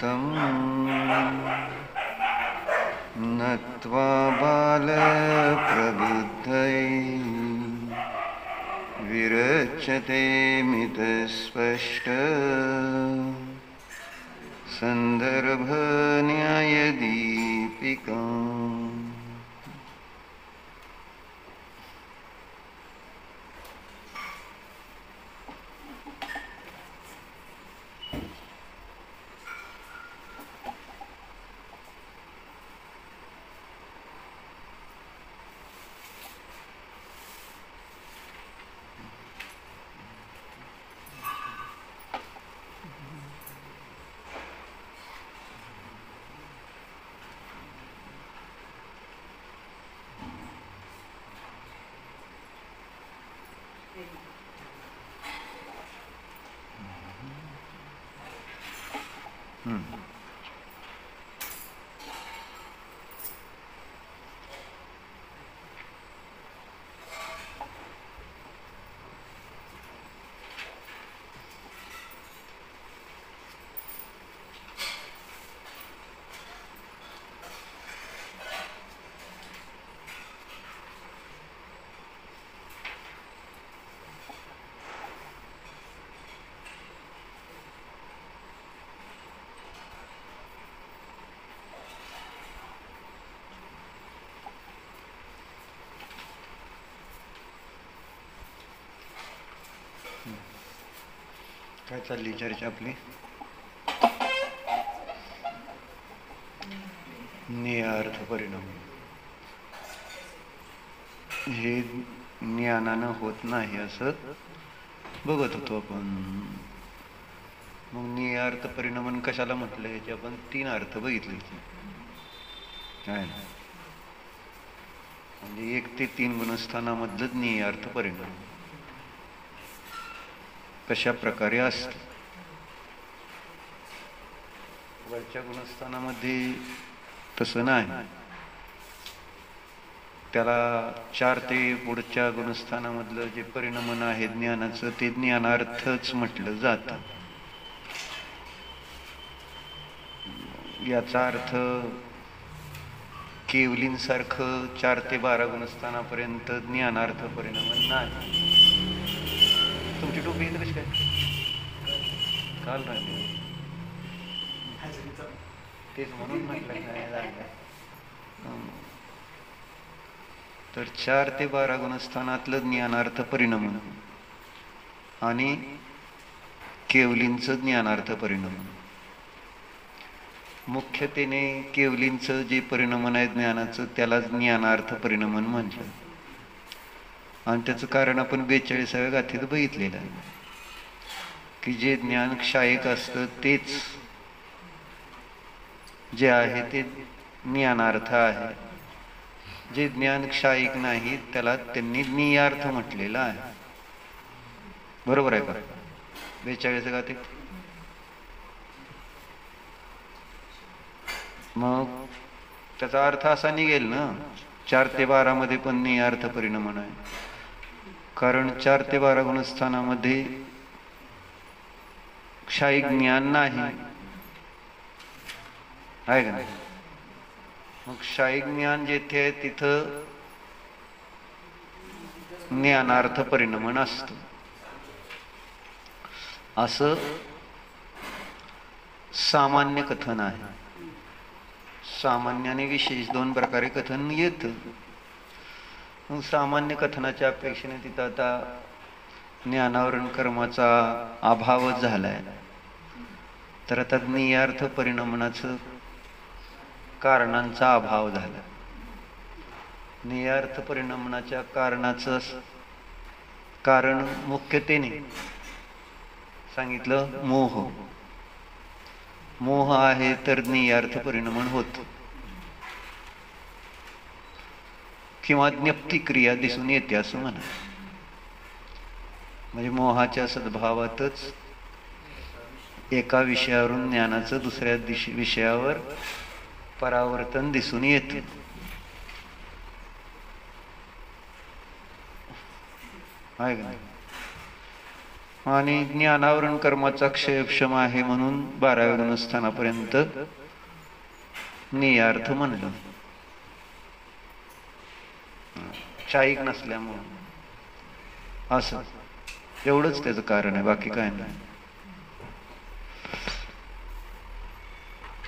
तं नत्वा बालप्रबुद्धैः विरच्यते मितस्पष्ट सन्दर्भन्यायदीपिका। काय चालली चर्चा आपली? ज्ञेयार्थ परिणाम हे ज्ञानानं होत नाही असं बघत होतो आपण. मग ज्ञेयार्थ परिणामन कशाला म्हटलं याचे आपण 3 अर्थ बघितले काय ना. म्हणजे 1 ते 3 गुणस्थानामधलं ज्ञेयार्थ परिणाम कशा प्रकारे असत. वरच्या गुणस्थानामध्ये तसं नाही. त्याला 4 ते पुढच्या गुणस्थानामधलं जे परिणमन आहे ज्ञानाचं ते ज्ञानार्थच म्हटलं जातं. याचा अर्थ केवलींसारखं 4 ते 12 गुणस्थानापर्यंत ज्ञानार्थ परिणमन नाही. तुमची टोपी येते कशी काय काल राहिली तेच म्हणून म्हटलं काय. तर 4 ते 12 गुणस्थानातलं ज्ञानार्थ परिणमन आणि केवलींचं ज्ञानार्थ परिणमन. मुख्यतेने केवलींचं जे परिणमन आहे ज्ञानाचं त्याला ज्ञानार्थ परिणमन म्हटलं. आणि त्याचं कारण आपण 42व्या गाथेत बघितलेलं आहे की जे ज्ञान क्षायिक असतं तेच जे आहे ते ज्ञानार्थ आहे. जे ज्ञान क्षायिक नाही त्याला त्यांनी ज्ञेयार्थ म्हटलेलं आहे. बरोबर आहे का? 42व्या गाथेत. मग त्याचा अर्थ असा निघेल ना 4 ते 12 मध्ये पण ज्ञेयार्थ परिणमन आहे. कारण 4 ते 12 गुणस्थानामध्ये क्षायिक ज्ञान नाही आहे का नाही. मग क्षायिक ज्ञान जेथे आहे तिथं ज्ञानार्थ परिणमन असतं. असं सामान्य कथन आहे. सामान्य आणि विशेष 2 प्रकारे कथन येतं. मग सामान्य कथनाच्या अपेक्षेने तिथं आता ज्ञानावरण कर्माचा अभावच झालाय. तर आता ज्ञेयार्थ परिणमनाचं कारणांचा अभाव झाला. ज्ञेयार्थ परिणमनाच्या कारणाचं कारण मुख्यतेने सांगितलं मोह. मोह आहे तर ज्ञेयार्थ परिणमन होत किंवा ज्ञप्ती क्रिया दिसून येते असं म्हणा. म्हणजे मोहाच्या सद्भावातच एका विषयावरून ज्ञानाचं दुसऱ्या विषयावर परावर्तन दिसून येते. आहे का नाही? आणि ज्ञानावरण कर्माचा क्षयक्षम आहे म्हणून 12व्या गुणस्थानापर्यंत नियार्थ म्हणलं. शाईक नसल्यामुळं असं एवढंच त्याचं कारण आहे, बाकी काय नाही.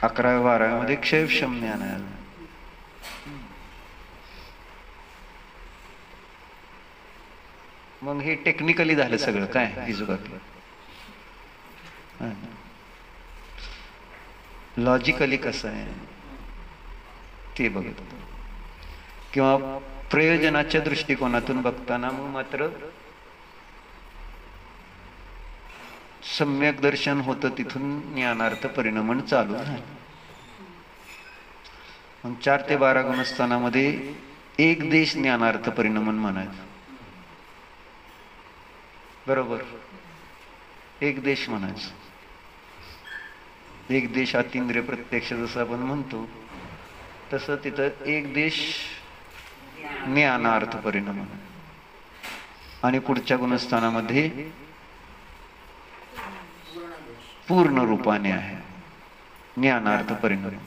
11व्या-12व्यामध्ये क्षयक्षम ज्ञान आहे. मग हे टेक्निकली झालं सगळं काय ही जुगातलं. लॉजिकली कसं आहे ते बघत, किंवा प्रयोजनाच्या दृष्टिकोनातून बघताना मग मात्र सम्यक दर्शन होतं, तिथून ज्ञानार्थ परिणमन चालू झालं. मग 4 ते 12 गुणस्थानामध्ये एक देश ज्ञानार्थ परिणमन म्हणायचं. बरोबर, एक देश म्हणायचं. एक देश अतींद्रिय प्रत्यक्ष जसं आपण म्हणतो तसं तिथं एक देश ज्ञानार्थ परिणमन. आणि पुढच्या गुणस्थानामध्ये पूर्ण रूपाने आहे ज्ञानार्थ परिणमन.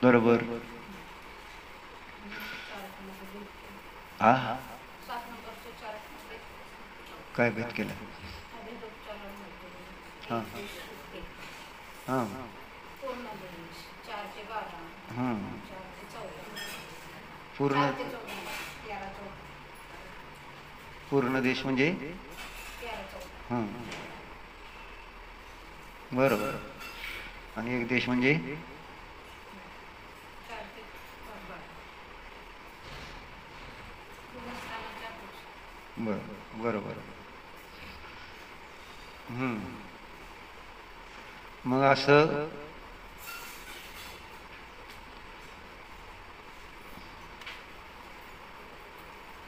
बरोबर. हा काय भेद केला? हा हा पूर्ण पूर्ण देश म्हणजे बरोबर. आणि एक देश म्हणजे बरोबर. मग असं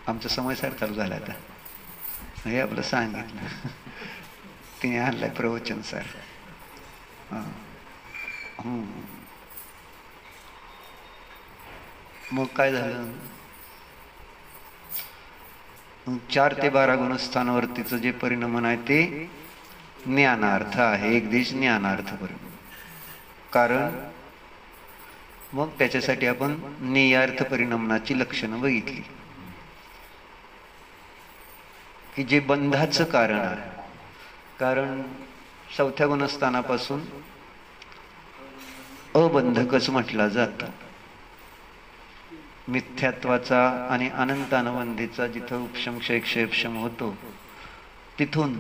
आमचा समय सार चालू झाला. आता हे आपलं सांगितलं तिने आणलाय प्रवचन सर. मग काय झालं? 4 ते 12 गुणस्थानावरतीचं जे परिणमन आहे ते ज्ञानार्थ आहे. एक देश ज्ञानार्थ परिणमन. कारण मग त्याच्यासाठी आपण नियार्थ परिणमनाची लक्षणं बघितली की जे बंधाचं कारण आहे. कारण 4थ्या गुणस्थानापासून अबंधकच म्हटला जातं. मिथ्यात्वाचा आणि अनंतानुबंधीचा जिथं उपशम क्षयक्षम होतो तिथून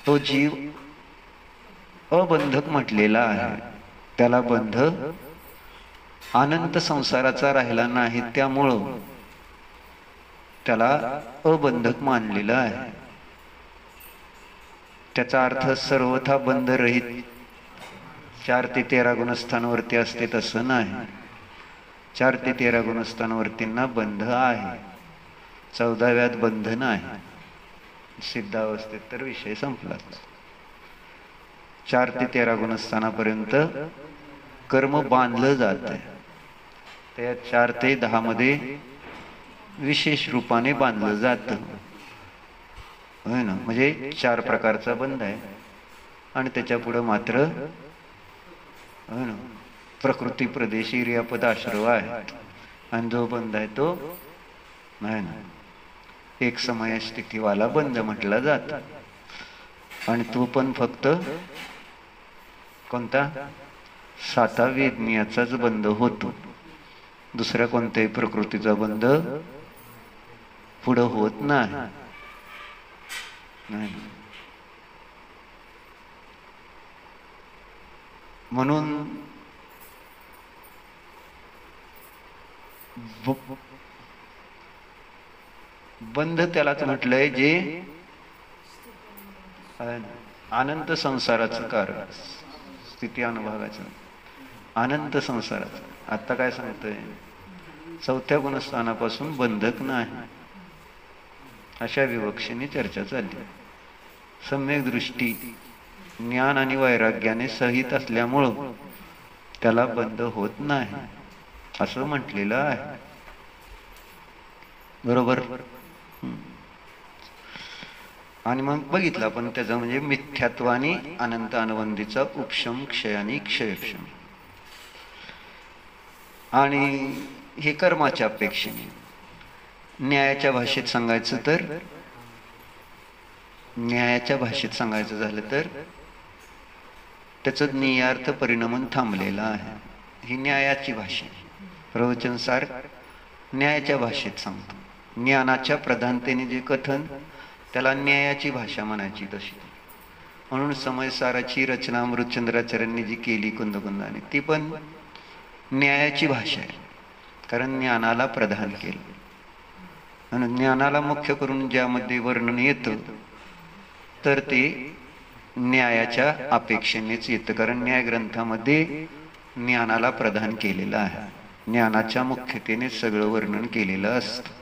तो जीव अबंधक म्हटलेला आहे. त्याला बंध अनंत संसाराचा राहिला नाही, त्यामुळं त्याला अबंधक मानलेलं आहे. त्याचा अर्थ सर्वथा बंधरहित 4 ते 13 गुणस्थानावरती असते तसं नाही. 4 ते 13 गुणस्थानावरतींना बंध आहे. 14व्यात बंध नाही. सिद्धावस्थेत तर विषय संपलाच. 4 ते 13 गुणस्थानापर्यंत कर्म बांधलं जात आहे. त्या 4 ते 10 मध्ये विशेष रूपाने बांधलं जातं. होय ना. म्हणजे 4 प्रकारचा बंध आहे आणि त्याच्या पुढं मात्र होय ना प्रकृती प्रदेशी क्रियापद आश्रव आहे. आणि जो बंध आहे तो नाही ना एक समय स्थितीवाला बंध म्हटला जात. आणि तो पण फक्त कोणता? 7 वेदनीयाचाच बंध होतो. दुसऱ्या कोणत्याही प्रकृतीचा बंध पुढं होत नाही. म्हणून बंध त्यालाच म्हटलंय जे अनंत संसाराचं कारण, स्थिती अनुभवाचं अनंत संसाराचं. आता काय सांगतोय? 4थ्या गुणस्थानापासून बंधक नाही अशा विवक्षेने चर्चा चालली. सम्यक दृष्टी ज्ञान आणि वैराग्याने सहित असल्यामुळं त्याला बंध होत नाही असं म्हटलेलं आहे. बरोबर. आणि मग बघितलं आपण त्याचं म्हणजे मिथ्यात्वानी अनंत अनुबंधीचा उपशम क्षयानी क्षयक्षम. आणि हे कर्माच्या अपेक्षेने. न्यायाच्या भाषेत सांगायचं तर झालं तर त्याचं नियार्थ परिणमन थांबलेलं आहे. ही न्यायाची भाषा. प्रवचनसार न्यायाच्या भाषेत सांगतो. ज्ञानाच्या प्रधानतेने जे कथन त्याला न्यायाची भाषा म्हणायची तशी. म्हणून समयसाराची रचना अमृतचंद्राचार्यांनी जी केली कुंदकुंदाने ती पण न्यायाची भाषा आहे. कारण ज्ञानाला प्रधान केलं आणि ज्ञानाला मुख्य करून ज्यामध्ये वर्णन येतं तर ते न्यायाच्या अपेक्षेनेच येतं. कारण न्याय ग्रंथामध्ये ज्ञानाला प्रधान केलेलं आहे. ज्ञानाच्या मुख्यतेने सगळं वर्णन केलेलं असतं.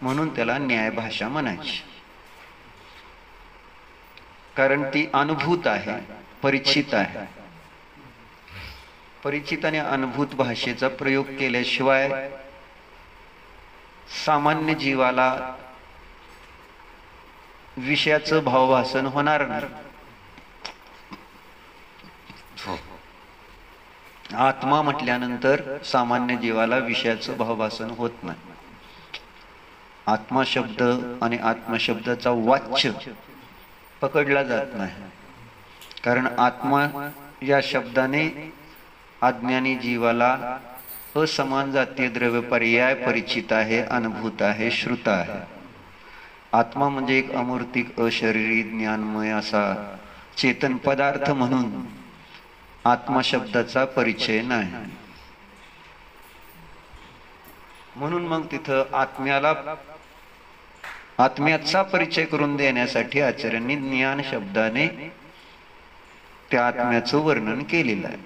म्हणून त्याला न्याय भाषा म्हणायची. कारण ती अनुभूत आहे, परिचित आहे. परिचित आणि अनुभूत भाषेचा प्रयोग केल्याशिवाय सामान्य जीवाला विषयाचं भावभासन होणार नाही. आत्मा म्हटल्यानंतर सामान्य जीवाला विषयाचं भावभासन होत नाही. आत्मा शब्द आणि आत्मशब्दाचा वाच्य पकडला जात नाही. कारण आत्मा या शब्दाने अज्ञानी जीवाला असमान जातीय द्रव्य पर्याय परिचित आहे, अनुभूत आहे, श्रुत आहे. आत्मा म्हणजे एक अमूर्तिक अशरीरी ज्ञानमय असा चेतन पदार्थ म्हणून आत्मा शब्दाचा परिचय नाही. म्हणून मग तिथं आत्म्याचा परिचय करून देण्यासाठी आचार्यांनी ज्ञान शब्दाने त्या आत्म्याचं वर्णन केलेलं आहे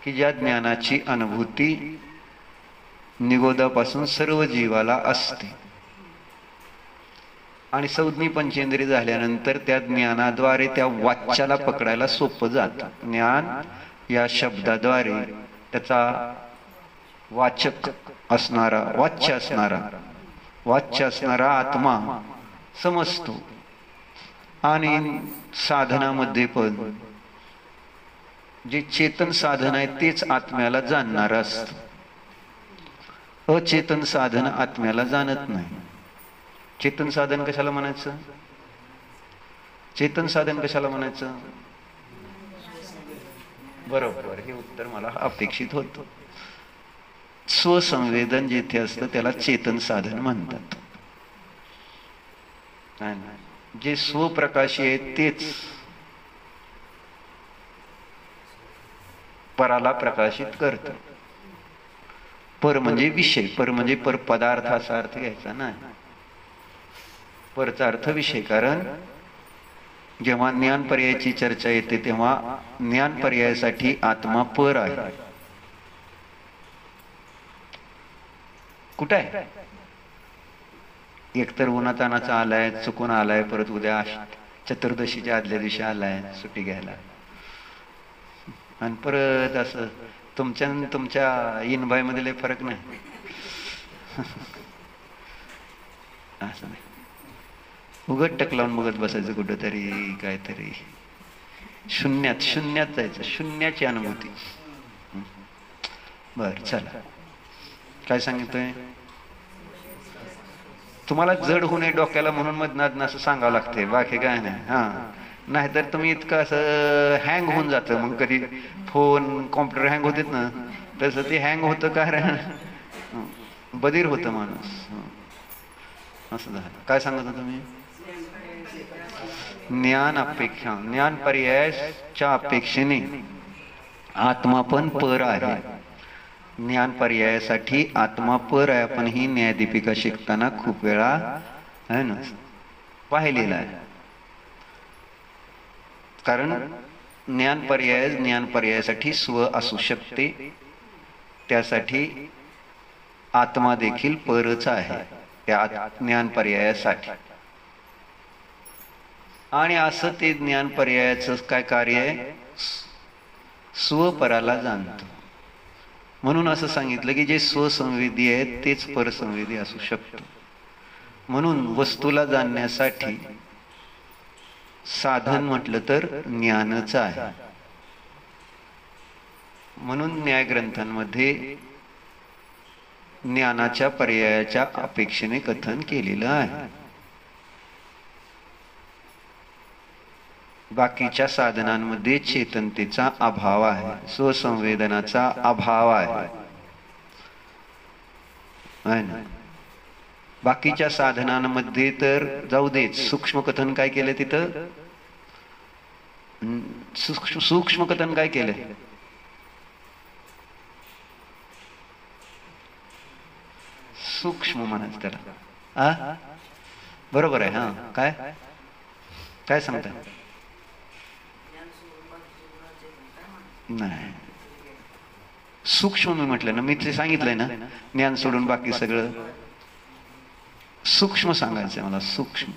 की ज्या ज्ञानाची अनुभूती निगोदापासून सर्व जीवाला असते. आणि संज्ञी पंचेंद्रिय झाल्यानंतर त्या ज्ञानाद्वारे त्या वाच्याला पकडायला सोपं जातं. ज्ञान या शब्दाद्वारे त्याचा वाचक असणारा वाच्य असणारा आत्मा समजतो. आणि साधनामध्ये पण जे चेतन साधन आहे तेच आत्म्याला जाणणार असतं. अचेतन साधन आत्म्याला जाणत नाही. चेतन साधन कशाला म्हणायचं? चेतन साधन कशाला म्हणायचं? बरोबर, हे उत्तर मला अपेक्षित होतं. स्वसंवेदन जेथे असतं त्याला चेतन साधन म्हणतात. जे स्वप्रकाशी आहे तेच पराला प्रकाशित करतं. पर म्हणजे विषय, पर म्हणजे पर पदार्थ असा अर्थ घ्यायचा नाही. परचा अर्थ विषय. कारण जेव्हा ज्ञान पर्यायाची चर्चा येते तेव्हा ज्ञान पर्यायासाठी आत्मा पर आहे. कुठं आहे? एकतर उन्हातानाचा आलाय, चुकून आलाय, परत उद्या चतुर्दशीच्या आदल्या दिवशी आलाय सुट्टी घ्यायला, आणि परत असं तुमच्या इनबाई मध्ये लय फरक नाही. असं नाही, उघड टक लावून बघत बसायचं कुठंतरी, काहीतरी शून्यात जायचं, शून्याची अनुभूती. बर, चला काय सांगितलंय तुम्हाला? जड होऊ नये डोक्याला म्हणून मधनात असं सांगावं लागतंय, बाकी काय नाही. हा, नाहीतर तुम्ही इतकं असं हँग होऊन जातं. मग कधी फोन कॉम्प्युटर हँग होतेत ना, तसं ते हँग होतं, कारण बधीर होतं माणूस. असं झालं. काय सांगत होता तुम्ही? ज्ञान पर्यायाच्या अपेक्षेने आत्मा पण पर आहे. ज्ञान पर्यायासाठी आत्मा पर आहे. आपण ही न्यायदीपिका शिकताना खूप वेळा आहे ना पाहिलेला आहे. कारण ज्ञान पर्यायासाठी स्व असू शकते, त्यासाठी आत्मा देखील परच आहे त्या ज्ञान पर्यायासाठी. आणि असं ते ज्ञान पर्यायाचं काय कार्य आहे? स्वपराला जाणतं. म्हणून असं सांगितलं की जे स्वसंवेदी आहे तेच परसंवेदी असू शकतं. म्हणून वस्तूला जाणण्यासाठी साधन म्हटलं तर ज्ञानच आहे. म्हणून न्यायग्रंथांमध्ये ज्ञानाच्या पर्यायाच्या अपेक्षेने कथन केलेलं आहे. बाकीच्या साधनांमध्ये चेतनतेचा अभाव आहे, स्वसंवेदनाचा अभाव आहे ना. बाकीच्या साधनांमध्ये तर जाऊ देत, सूक्ष्म कथन काय केलं तिथं? सूक्ष्म कथन काय केलं? सूक्ष्म म्हणायचं त्याला. बरोबर आहे. हा, काय काय सांगताय? नाही, सूक्ष्म मी म्हटलं ना, मी ते सांगितलंय ना, ज्ञान सोडून बाकी सगळं सूक्ष्म सांगायचंय मला. सूक्ष्म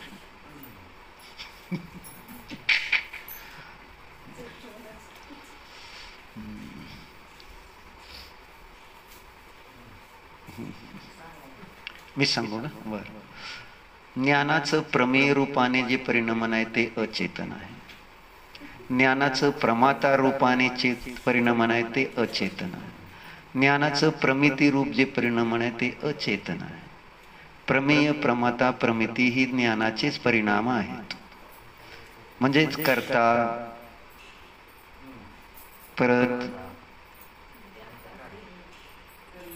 मी सांगू ना. बर, ज्ञानाचं प्रमेय रूपाने जे परिणमन आहे ते अचेतन आहे. ज्ञानाचं प्रमाता रूपाने परिणमन आहे ते अचेतन आहे. ज्ञानाचं प्रमिती रूप जे परिणमन आहे ते अचेतन आहे. प्रमेय, प्रमाता, प्रमिती ही ज्ञानाचेच परिणाम आहेत. म्हणजेच कर्ता, परत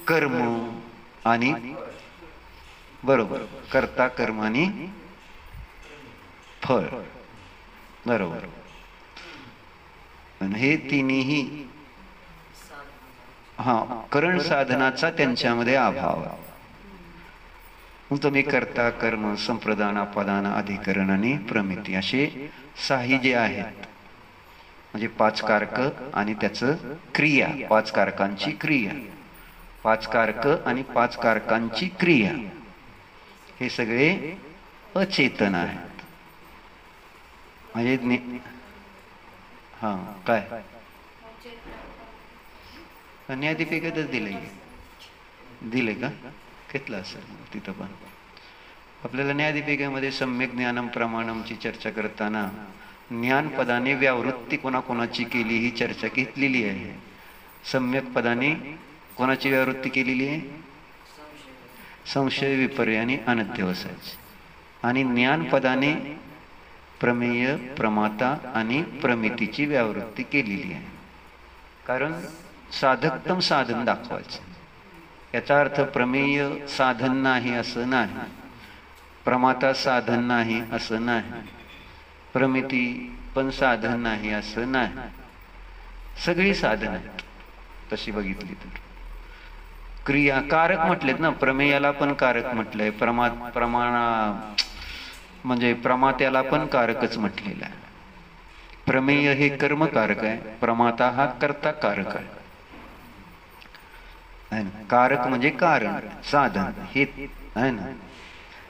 कर्म आणि बरोबर, कर्ता, कर्म आणि फळ. बरोबर. हे तिन्ही करण साधनाचा त्यांच्यामध्ये अभाव आहे. तुम्ही कर्ता, कर्म, संप्रदान, अपादान, अधिकरण आणि प्रमिती असे साही जे आहेत, म्हणजे 5 कारक आणि त्याचं क्रिया, 5 कारकांची क्रिया, 5 कारक आणि 5 कारकांची क्रिया, हे सगळे अचेतन आहेत. म्हणजे काय न्यायदीपिकेतच दिले का? घेतलं असेल तिथं. पण आपल्याला न्यायदीपिकेमध्ये सम्यक ज्ञानम प्रमाणमची चर्चा करताना ज्ञानपदाने व्यावृत्ती कोणाकोणाची केली ही चर्चा घेतलेली आहे. सम्यक पदाने कोणाची व्यावृत्ती केलेली आहे? संशय, विपर्य आणि अनध्यवसायाची. आणि ज्ञानपदाने प्रमेय, प्रमाता आणि प्रमितीची व्यावृत्ती केलेली आहे. कारण साधकतम साधन दाखवायचं. याचा अर्थ प्रमेय साधन नाही असं नाही, प्रमाता साधन नाही असं नाही, प्रमिती पण साधन नाही असं नाही. सगळी साधन आहेत तशी बघितली तर. क्रिया कारक म्हटलेत ना, प्रमेयाला पण कारक म्हटलंय, म्हणजे प्रमात्याला पण कारकच म्हटलेला आहे. प्रमेय हे कर्मकारक आहे, प्रमाता हा कर्ता कारक आहे. कारक म्हणजे कारण, साधन हे आहे ना.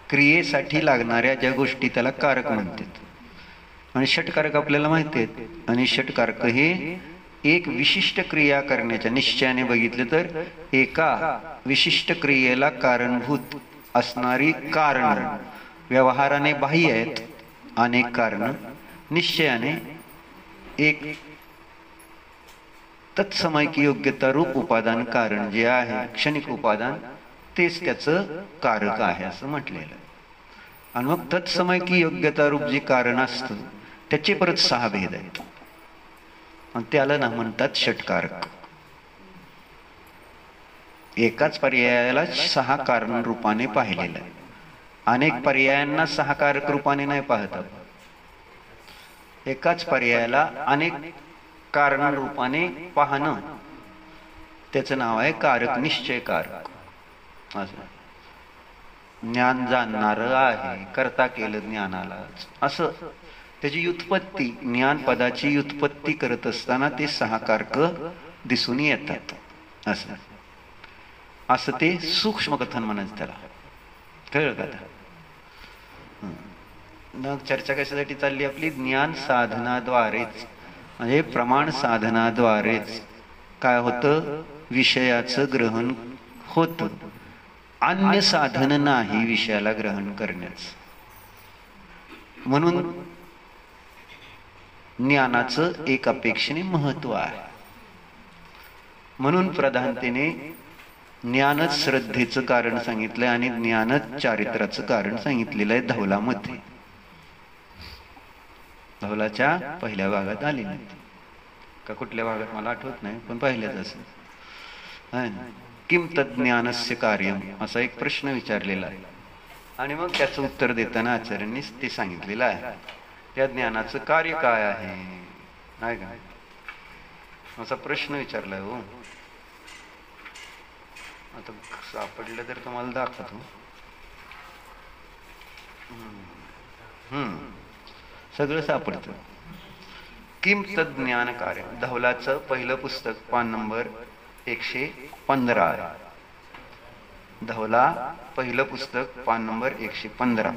क्रियेसाठी लागणाऱ्या ज्या गोष्टी त्याला कारक म्हणतात. आणि षटकारक आपल्याला माहिती आहेत. आणि षटकारक हे एक विशिष्ट क्रिया करण्याच्या निश्चयाने बघितलं तर एका विशिष्ट क्रियेला कारणभूत असणारी कारण व्यवहाराने बाह्य आहेत. अनेक कारण निश्चयाने एक तत्समयकी योग्यता रूप उपादान कारण जे आहे, क्षणिक उपादान, तेच त्याचं कारक आहे असं म्हटलेलं आहे. आणि मग तत्समयकी योग्यता रूप जे कारण असतं त्याचे परत 6 भेद आहेत. आणि त्याला ना म्हणतात षटकारक. एकाच पर्यायाला 6 कारण रूपाने पाहिलेलं आहे. अनेक पर्यायांना 6 कारक रूपाने नाही पाहतात. एकाच पर्यायाला अनेक कारण रूपाने पाहणं त्याचं नाव आहे कारक निश्चय कारक. असं ज्ञान जाणणार आहे, करता केलं ज्ञानाला, असं त्याची व्युत्पत्ती, ज्ञान पदाची व्युत्पत्ती करत असताना ते 6 कारक दिसून येतात. असं ते सूक्ष्म कथन म्हणायचं त्याला. कळलं का? मग चर्चा कशासाठी चालली आपली? ज्ञान साधनाद्वारेच, म्हणजे प्रमाण साधनाद्वारेच काय होतं? विषयाचं ग्रहण होतं. अन्य साधन नाही विषयाला ग्रहण करण्याचं. म्हणून ज्ञानाचं एक अपेक्षेने महत्व आहे. म्हणून प्रधानतेने ज्ञानच श्रद्धेचं कारण सांगितलंय आणि ज्ञानच चारित्र्याचं कारण सांगितलेलं आहे धवलामध्ये. धवलाच्या पहिल्या भागात आली नाही का कुठल्या भागात मला आठवत नाही, पण पहिल्याच असेल. किम तज्ज्ञानस्य कार्यम असा एक प्रश्न विचारलेला आहे आणि मग त्याचं उत्तर देताना आचार्यांनी ते सांगितलेलं आहे त्या ज्ञानाचं कार्य काय आहे, नाही का असा प्रश्न विचारलाय. हो आता सापडलं तर तुम्हाला दाखवतो. सगळं सापडतं. किम तज्ज्ञान कार्य, धवलाचं पहिलं पुस्तक पान नंबर 115. धवला पहिलं पुस्तक पान नंबर 115.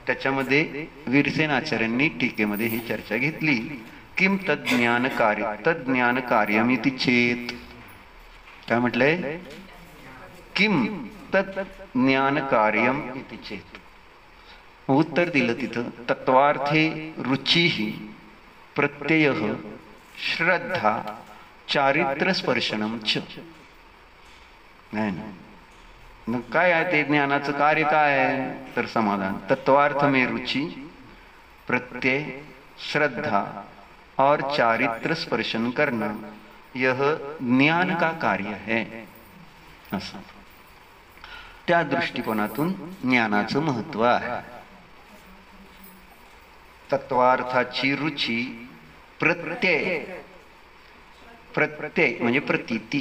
त्याच्यामध्ये वीरसेन आचार्यांनी टीकेमध्ये ही चर्चा घेतली. किम तज्ज्ञान कार्य, तज्ज्ञान कार्यमिति चेत. काय म्हटलंय? किम तज्ज्ञान कार्यम इति चेत. उत्तर दिलं तिथं तत्वार्थे रुचिही प्रत्ययः श्रद्धा चारित्र स्पर्शनम च. नाही मग काय आहे ते ज्ञानाचं कार्य काय आहे? तर समाधान. तत्वार्थ में रुचि, प्रत्यय, श्रद्धा और चारित्र स्पर्शन करना यह ज्ञान का कार्य है. असं त्या दृष्टिकोनातून ज्ञानाचं महत्व आहे. तत्वार्थाची रुची, प्रत्यय, प्रत्यय म्हणजे प्रतीती.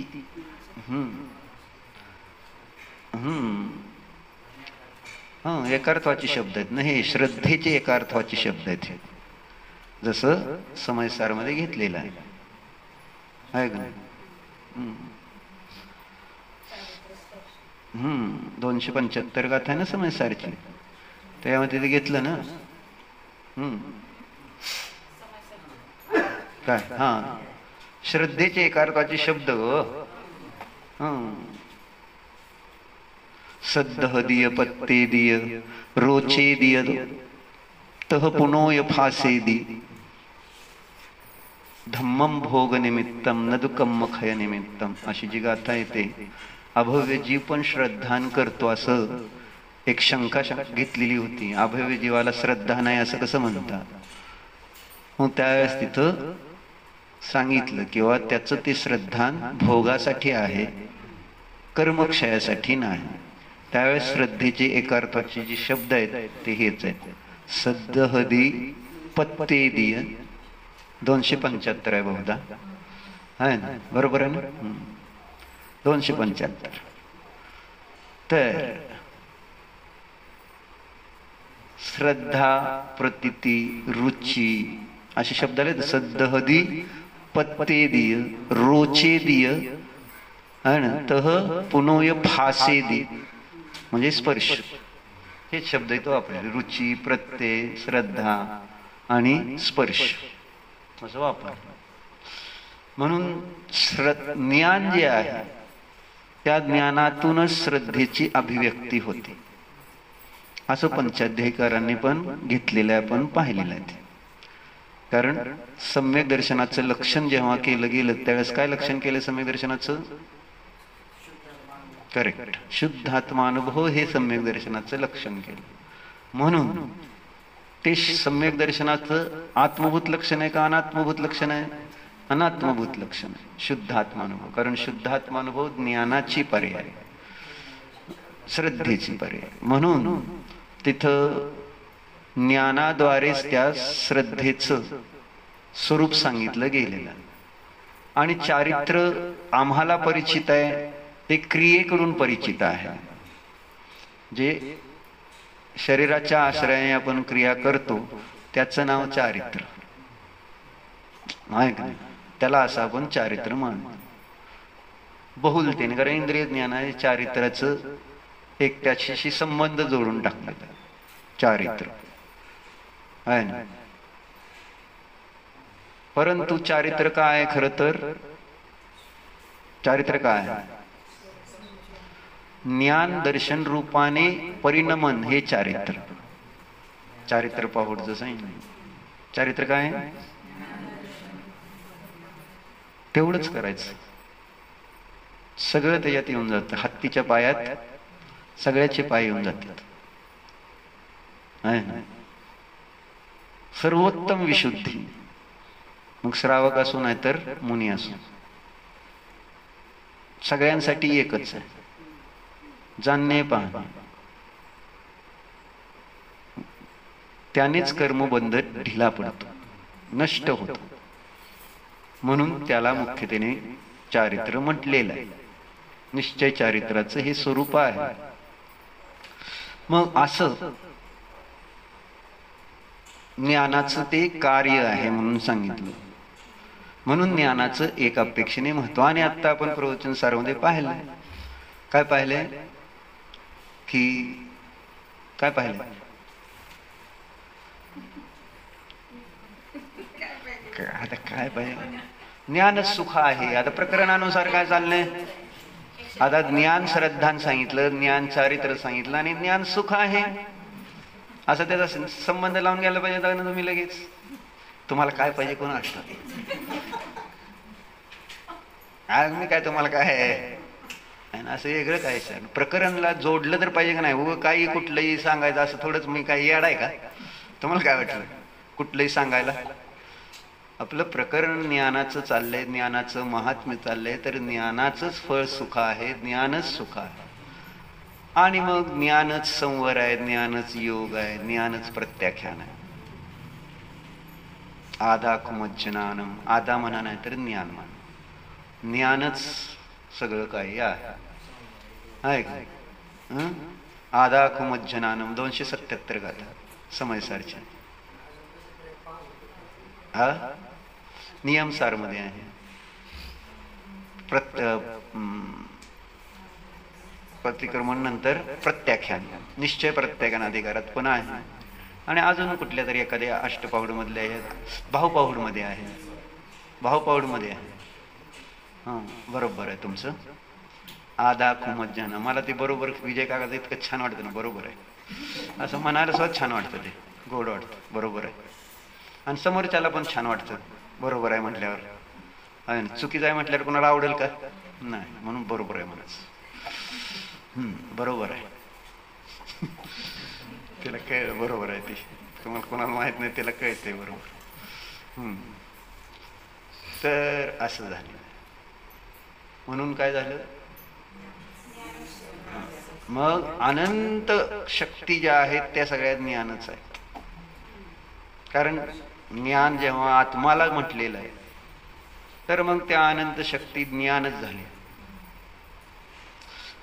एकार्थवाची शब्द आहेत ना हे, श्रद्धेचे एकार्थवाचे शब्द आहेत हे, जसं समयसार मध्ये घेतलेलं आहे का. 275 गाथा आहे ना समयसारची, त्यामध्ये ते घेतलं ना. काय श्रद्धेचे एकार्थाचे शब्द. सद्दह दिय पत्ते दिय रोचे दिय तह पुनोय फासे दी धम्मम भोग निमित्तम न दुःखम खय निमित्तम. अशी जी गाथा येते, अभव्य जीव पण श्रद्धान करतो असं एक शंका घेतलेली होती. अभव्य जीवाला श्रद्धा नाही असं कसं म्हणतात? मग त्यावेळेस तिथं सांगितलं किंवा त्याचं ते श्रद्धान भोगासाठी आहे, कर्मक्षयासाठी नाही. त्यावेळेस श्रद्धेचे एकार्थाचे जे शब्द आहेत ते हेच आहेत. सद्दहदी पत्ते दिय 275 आहे बहुधा, आहे ना? बरोबर आहे ना? 275. तर श्रद्धा, प्रतीती, रुची असे शब्द आले. सद्दहदी पत्ते दिय रोचे दिय तह पुनोय फासे दी म्हणजे स्पर्श. हे शब्द येतो आपल्याला. रुची, प्रत्यय, श्रद्धा आणि स्पर्श असं वापर. म्हणून ज्ञान जे आहे त्या ज्ञानातूनच श्रद्धेची अभिव्यक्ती होते असं पंचाध्यायीकारांनी पण घेतलेलं आहे, आपण पाहिलेलं आहे. कारण सम्यक दर्शनाचं लक्षण जेव्हा केलं गेलं त्यावेळेस काय लक्षण केलं सम्यक दर्शनाचं? करेक्ट, शुद्धात्मानुभव हे सम्यक दर्शनाचं लक्षण केलं. म्हणून ते सम्यक दर्शनाचं आत्मभूत लक्षण आहे का अनात्मभूत लक्षण आहे? अनात्मभूत लक्षण आहे शुद्धात्मानुभव. कारण शुद्धात्मानुभव ज्ञानाची पर्याय, श्रद्धेची पर्याय. म्हणून तिथं ज्ञानाद्वारेच त्या श्रद्धेचं स्वरूप सांगितलं गेलेलं. आणि चारित्र आम्हाला परिचित आहे ते क्रियेकडून परिचित आहे. जे शरीराच्या आश्रयाने आपण क्रिया करतो त्याचं नाव चारित्र आहे का? त्याला असं आपण चारित्र मानतो बहुलतेने. कारण इंद्रिय ज्ञानाने चारित्राचं एक त्याच्याशी संबंध जोडून टाकलेला चारित्र आहे ना. परंतु चारित्र काय? खरं तर चारित्र काय? ज्ञान दर्शन रूपाने परिणमन हे चारित्र. चारित्र पाहूड जसं चारित्र काय तेवढंच करायचं. सगळं त्याच्यात येऊन जातं. हत्तीच्या पायात सगळ्याचे पाय येऊन जातात. सर्वोत्तम विशुद्धी. मग श्रावक असो नाही तर मुनी असो, सगळ्यांसाठी एकच आहे. जाणणे पाहणे, त्यानेच कर्मबंध ढिला पडतो, नष्ट होतो. म्हणून त्याला मुख्यतेने चारित्र म्हटलेलं आहे. निश्चय चारित्राचं हे स्वरूप आहे. मग असं ज्ञानाचं ते कार्य आहे म्हणून सांगितलं. म्हणून ज्ञानाचं एक अपेक्षेने महत्व. आणि आता आपण प्रवचन सारामध्ये पाहिलंय. काय पाहिलंय की काय पाहिलंय? आता काय पाहिजे? ज्ञानच सुख आहे. आता प्रकरणानुसार काय चाललंय? आता ज्ञान श्रद्धान सांगितलं, ज्ञान चारित्र सांगितलं आणि ज्ञान सुख आहे असं त्याचा संबंध लावून घ्यायला पाहिजे ना तुम्ही लगेच. तुम्हाला काय पाहिजे कोण असतं? मी काय तुम्हाला काय आहे असं वेगळं काय सांग. प्रकरणला जोडलं तर पाहिजे का नाही? उगं काही कुठलंही सांगायचं असं थोडंच. मी काही येड आहे का? तुम्हाला काय वाटलं कुठलंही सांगायला? आपलं प्रकरण ज्ञानाचं चाललंय, ज्ञानाचं महात्म्य चाललंय, तर ज्ञानाचंच फळ सुख आहे, ज्ञानच सुख आहे. आणि मग ज्ञानच संवर आहे, ज्ञानच योग आहे, ज्ञानच प्रत्याख्यान आहे. आदा कुमज्जनानम, आदा म्हणा नाही तर ज्ञान म्हणा. ज्ञानच सगळं काही आहे का? आदा कुमज्जनानम 277 गाथा समयसारच्या नियमसार मध्ये आहे. प्रतिक्रमण नंतर प्रत्याख्यान, निश्चय प्रत्याख्यान अधिकारात पण आहे. आणि अजून कुठल्या तरी एखाद्या अष्टपाहुड मधले आहेत, भावपाहुड मध्ये आहे, भावपाहुड मध्ये आहे. बरोबर आहे तुमचं. आदा कुमज्जन, मला ते बरोबर विजय काकाचं इतकं छान वाटतं ना. बरोबर आहे असं म्हणायला सुद्धा छान वाटतं, ते गोड वाटतं. बरोबर आहे. आणि समोरच्याला पण छान वाटतं बरोबर आहे म्हटल्यावर. चुकीचं आहे म्हटल्यावर कोणाला आवडेल का? नाही. म्हणून बरोबर आहे म्हणायचं. बरोबर आहे. त्याला कळ बरोबर आहे. ते तुम्हाला कोणाला माहित नाही, त्याला कळतंय बरोबर. तर असं झालं. म्हणून काय झालं? मग अनंत शक्ती ज्या आहेत त्या सगळ्या ज्ञानच आहेत. कारण ज्ञान जेव्हा आत्माला म्हटलेलं आहे तर मग त्या अनंत शक्ती ज्ञानच झाली.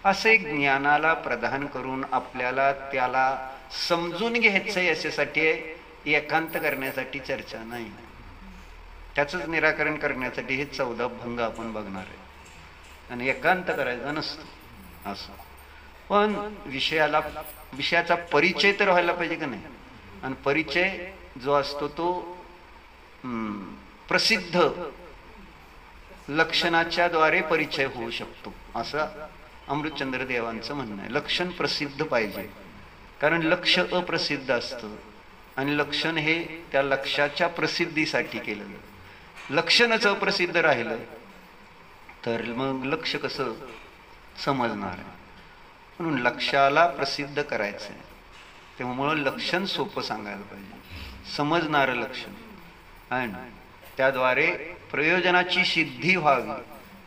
असे ज्ञानाला प्रदान करून आपल्याला त्याला समजून घ्यायचंय याच्यासाठी एकांत करण्यासाठी चर्चा नाही, त्याचंच निराकरण करण्यासाठी हे 14 भंग आपण बघणार आहे. आणि एकांत करायचा नसतो असं. पण विषयाचा परिचय तर व्हायला पाहिजे का नाही? आणि परिचय जो असतो तो प्रसिद्ध लक्षणाच्या द्वारे परिचय होऊ शकतो असं अमृतचंद्र देवांचं म्हणणं आहे. लक्षण प्रसिद्ध पाहिजे, कारण लक्ष अप्रसिद्ध असतं आणि लक्षण हे त्या लक्षाच्या प्रसिद्धीसाठी केलं. लक्षणच अप्रसिद्ध राहिलं तर मग लक्ष कसं समजणार आहे? म्हणून लक्षाला प्रसिद्ध करायचं आहे. त्यामुळं लक्षण सोपं सांगायला पाहिजे, समजणारं लक्षण. आणि त्याद्वारे प्रयोजनाची सिद्धी व्हावी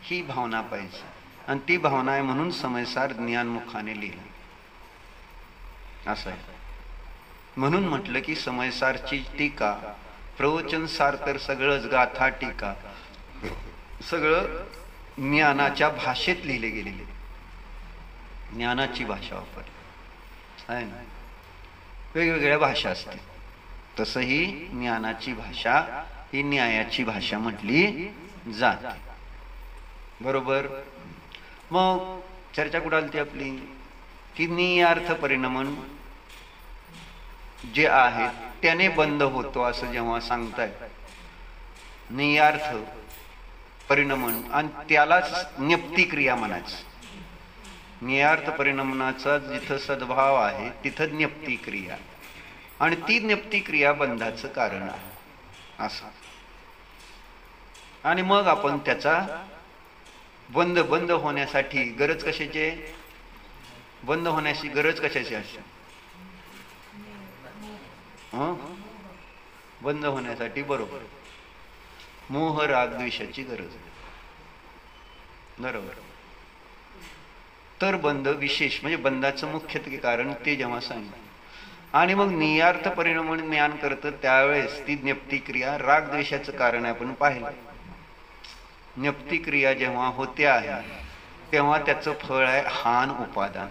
ही भावना पाहिजे. आणि ती भावना आहे म्हणून समयसार ज्ञानमुखाने लिहिलं असं आहे. म्हणून म्हटलं की समयसारची टीका, प्रवचन सार तर सगळंच गाथा टीका सगळं ज्ञानाच्या भाषेत लिहिले गेलेले. ज्ञानाची भाषा वापरली आहे ना. वेगवेगळ्या भाषा असतील, तसंही ज्ञानाची भाषा ही न्यायाची भाषा म्हटली जाते. बरोबर. मग चर्चा कुठं आली आपली की नियार्थ परिणमन जे आहे त्याने बंद होतो असं जेव्हा सांगताय. नियार्थ परिणमन आणि त्यालाच ज्ञप्ती क्रिया म्हणायचं. ज्ञेयार्थ परिणमनाचा जिथं सद्भाव आहे तिथं ज्ञप्ती क्रिया, आणि ती ज्ञप्ती क्रिया बंधाचं कारण आहे असं. आणि मग आपण त्याचा बंद होण्यासाठी गरज कशाची, बंद होण्याची गरज कशाची असते? बंद होण्यासाठी बरोबर मोह राग द्वेषाची गरज आहे, बरोबर. तर बंध विशेष म्हणजे बंधाचं मुख्य कारण ते जेव्हा सांगितलं, आणि मग नियार्थ परिणमन ज्ञान करतं त्यावेळेस ती ज्ञप्ती क्रिया राग द्वेषाचं कारण आपण पाहिलं. ज्ञप्ती क्रिया जेव्हा होते आहे तेव्हा त्याचं फळ आहे हान उपादान,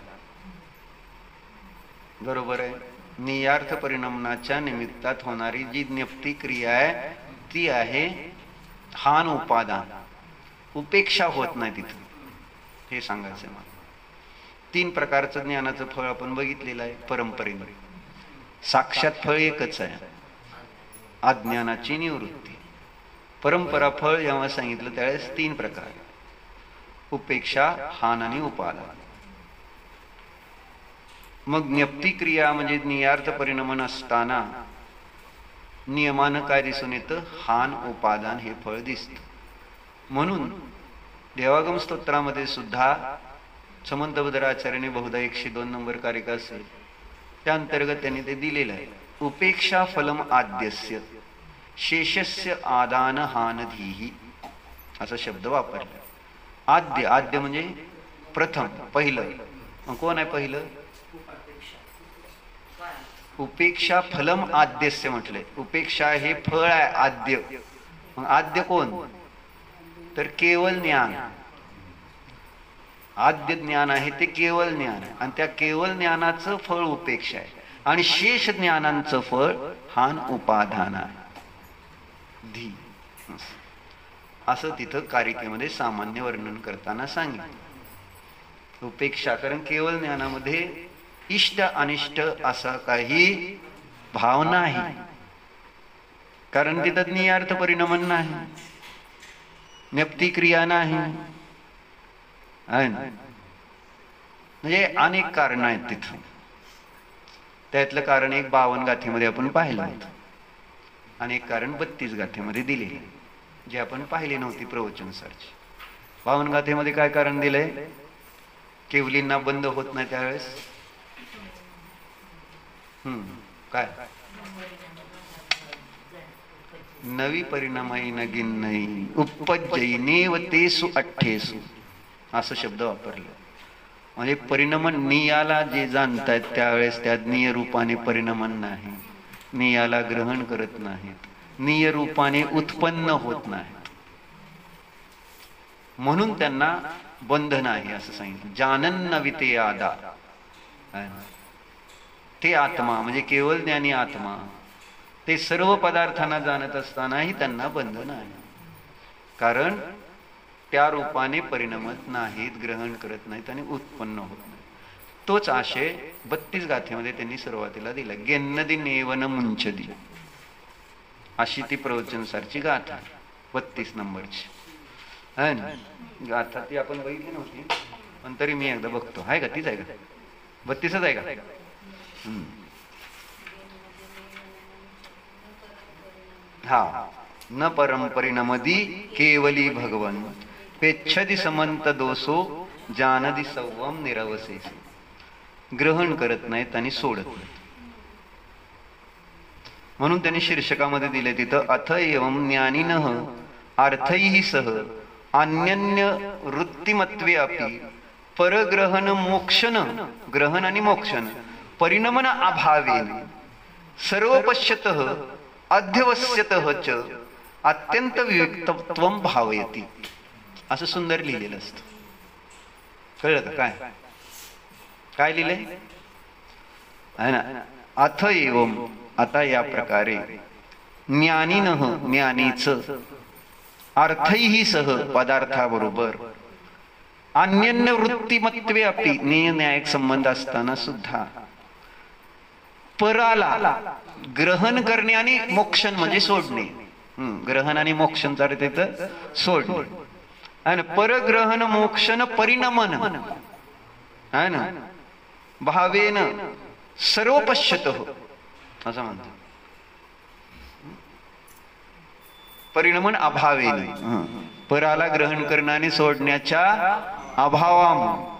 बरोबर आहे. नियार्थ परिणमनाच्या निमित्तात होणारी जी ज्ञप्ती क्रिया आहे ती आहे हान उपादान. उपेक्षा होत नाही तिथं, हे सांगायचं मला. 3 प्रकारचं ज्ञानाचं फळ आपण बघितलेलं आहे परंपरेमध्ये. साक्षात फळ एकच आहे, अज्ञानाची निवृत्ती. परंपरा फळ जेव्हा सांगितलं त्यावेळेस 3 प्रकार, उपेक्षा, हान आणि उपादान. मग ज्ञप्ती क्रिया म्हणजे नियार्थ परिणमन असताना नियमानं काय दिसून येतं? हान उपादान हे फळ दिसतं. म्हणून देवागम स्तोत्रामध्ये सुद्धा समंत बद्राचार्याने बहुधा 102 नंबर कारिका असेल त्या अंतर्गत त्यांनी ते दिलेलं आहे. उपेक्षा फलम आद्यस्य शेषस्य आदान हानधीही असा शब्द वापरला. आद्य, आद्य म्हणजे प्रथम, पहिलं. मग कोण आहे पहिलं? उपेक्षा फलम आद्यस्य म्हटलंय. उपेक्षा हे फळ आहे आद्य. मग आद्य कोण? तर केवळ ज्ञान. आद्य ज्ञान आहे ते केवळ ज्ञान आहे, आणि त्या केवळ ज्ञानाचं फळ उपेक्षा आहे, आणि शेष ज्ञानांचं फळ हान उपादान आहे. धी असं तिथं कारिकेमध्ये सामान्य वर्णन करताना सांगितलं. उपेक्षा, कारण केवळ ज्ञानामध्ये इष्ट अनिष्ट असा काही भाव नाही, कारण तिथं नियार्थ परिणमन नाही, ज्ञप्ती क्रिया नाही, म्हणजे अनेक कारण आहेत तिथं. त्यातलं कारण एक 52 गाथेमध्ये आपण पाहिलं होतं, अनेक कारण 32 गाथेमध्ये दिले, जे आपण पाहिली नव्हती प्रवचन सरची. 52 गाथेमध्ये काय कारण दिलंय? केवलींना बंद होत नाही त्यावेळेस काय नवी परिणामाई नगिन्नई उपज्जैनेव तेसु अठ्ठेसु असं शब्द वापरले. म्हणजे परिणमन नियाला जे जाणतायत त्यावेळेस त्या निय रूपाने परिणमन नाही, नियाला ग्रहण करत नाहीत, निय रूपाने उत्पन्न होत नाहीत, म्हणून त्यांना बंध नाही असं सांगितलं. जानन्न विते आदा, ते आत्मा म्हणजे केवळ ज्ञानी आत्मा ते सर्व पदार्थांना जाणत असतानाही त्यांना बंध नाही, कारण त्या रूपाने परिणमत नाहीत, ग्रहण करत नाहीत आणि उत्पन्न होत नाही. तोच आशय 32 गाथेमध्ये त्यांनी सुरुवातीला दिला. गेन्नदी नेवन मुंचदी अशी ती प्रवचनसारची गाथा 32 नंबरची आहे ना. गाथा ती आपण बघितली नव्हती, पण तरी मी एकदा बघतो. आहे का? तीच आहे का? 32च आहे का? हा. न परंपरिणमदी केवली भगवन पेच्छदी समंत दोषो जानदी संवम निरवसेस. ग्रहण करत नाहीत आणि सोडत नाहीत, म्हणून त्यांनी शीर्षकामध्ये दिले तिथं अथ एवं ज्ञानिनः अर्थैः सह अन्यन्य वृत्तिमत्वे अपि परग्रहण मोक्षण, ग्रहण आणि मोक्षण परिणमन अभावेन सर्व पश्यतः अध्यवस्यतः च अत्यंत विविक्तत्वं भावयति असं सुंदर लिहिलेलं असतं. कळलं का? काय काय लिहिलंय आहे ना? अथ एवं, आता या प्रकारे ज्ञानीनः ज्ञानीच अर्थैः सह पदार्थाबरोबर अन्यन्य वृत्तिमत्वे अपि निय न्यायिक संबंध असताना सुद्धा पराला ग्रहण करणे आणि मोक्षण म्हणजे सोडणे. ग्रहण आणि मोक्षणचा अर्थ इथं सोडणे. आणि परग्रहण मोक्षण परिणमन आहे ना, भावेन सर्व पश्यत असं म्हणतो. परिणमन अभावेन, पराला ग्रहण करण्याने सोडण्याच्या अभावामुळे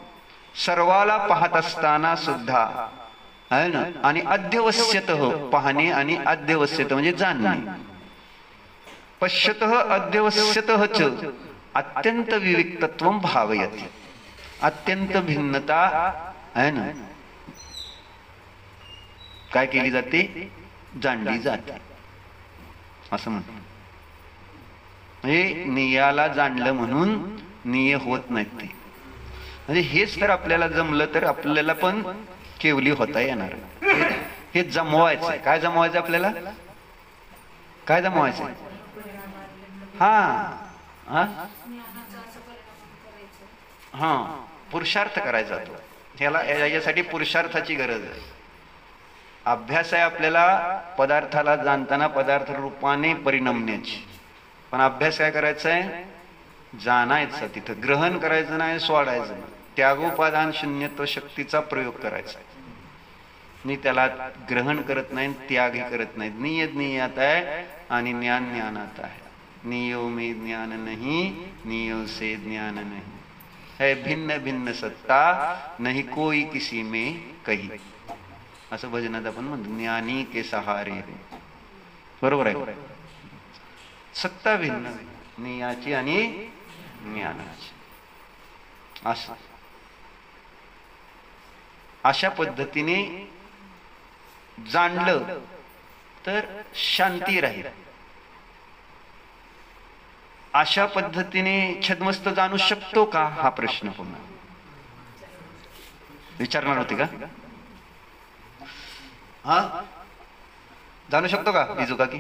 सर्वाला पाहत असताना सुद्धा आहे ना. आणि अध्यवस्यत, पाहणे आणि अध्यवस्यत म्हणजे जाणणे. पश्यत अध्यवस्यत च अत्यंत विविक्तत्व भावयति, अत्यंत भिन्नता आहे ना काय केली जाते, जाणली जाते असं म्हणतो. म्हणजे नियाला जाणलं म्हणून निय होत नाहीत ते. म्हणजे हेच तर आपल्याला जमलं तर आपल्याला पण केवली होता येणार. हे जमवायचंय. काय जमवायचं आपल्याला, काय जमवायचंय? हा पुरुषार्थ करायचा तो. ह्याला याच्यासाठी पुरुषार्थाची गरज आहे. अभ्यास आहे आपल्याला पदार्थाला जाणताना पदार्थ रूपाने परिणमण्याची. पण अभ्यास काय करायचा आहे, जाणायचं, तिथं ग्रहण करायचं नाही, सोडायचं नाही. त्यागोपादान शून्यत्व शक्तीचा प्रयोग करायचा. मी त्याला ग्रहण करत नाही, त्यागही करत नाही. नियत नियत आहे आणि ज्ञान ज्ञानात आहे. नियो में ज्ञान नहीं, नियो से ज्ञान नहीं है, भिन्न भिन्न सत्ता नहीं कोई किसी में कही, असं भजनात आपण म्हणतो. ज्ञानी के सहारे, बरोबर आहे. सत्ता भिन्न, नियाची आणि ज्ञानाची. असं अशा पद्धतीने जाणलं तर शांती राहील. अशा पद्धतीने छद्मस्त जाणू शकतो का, हा प्रश्न पुन्हा विचारणार होते का? हा जाणू शकतो का बिजू का की?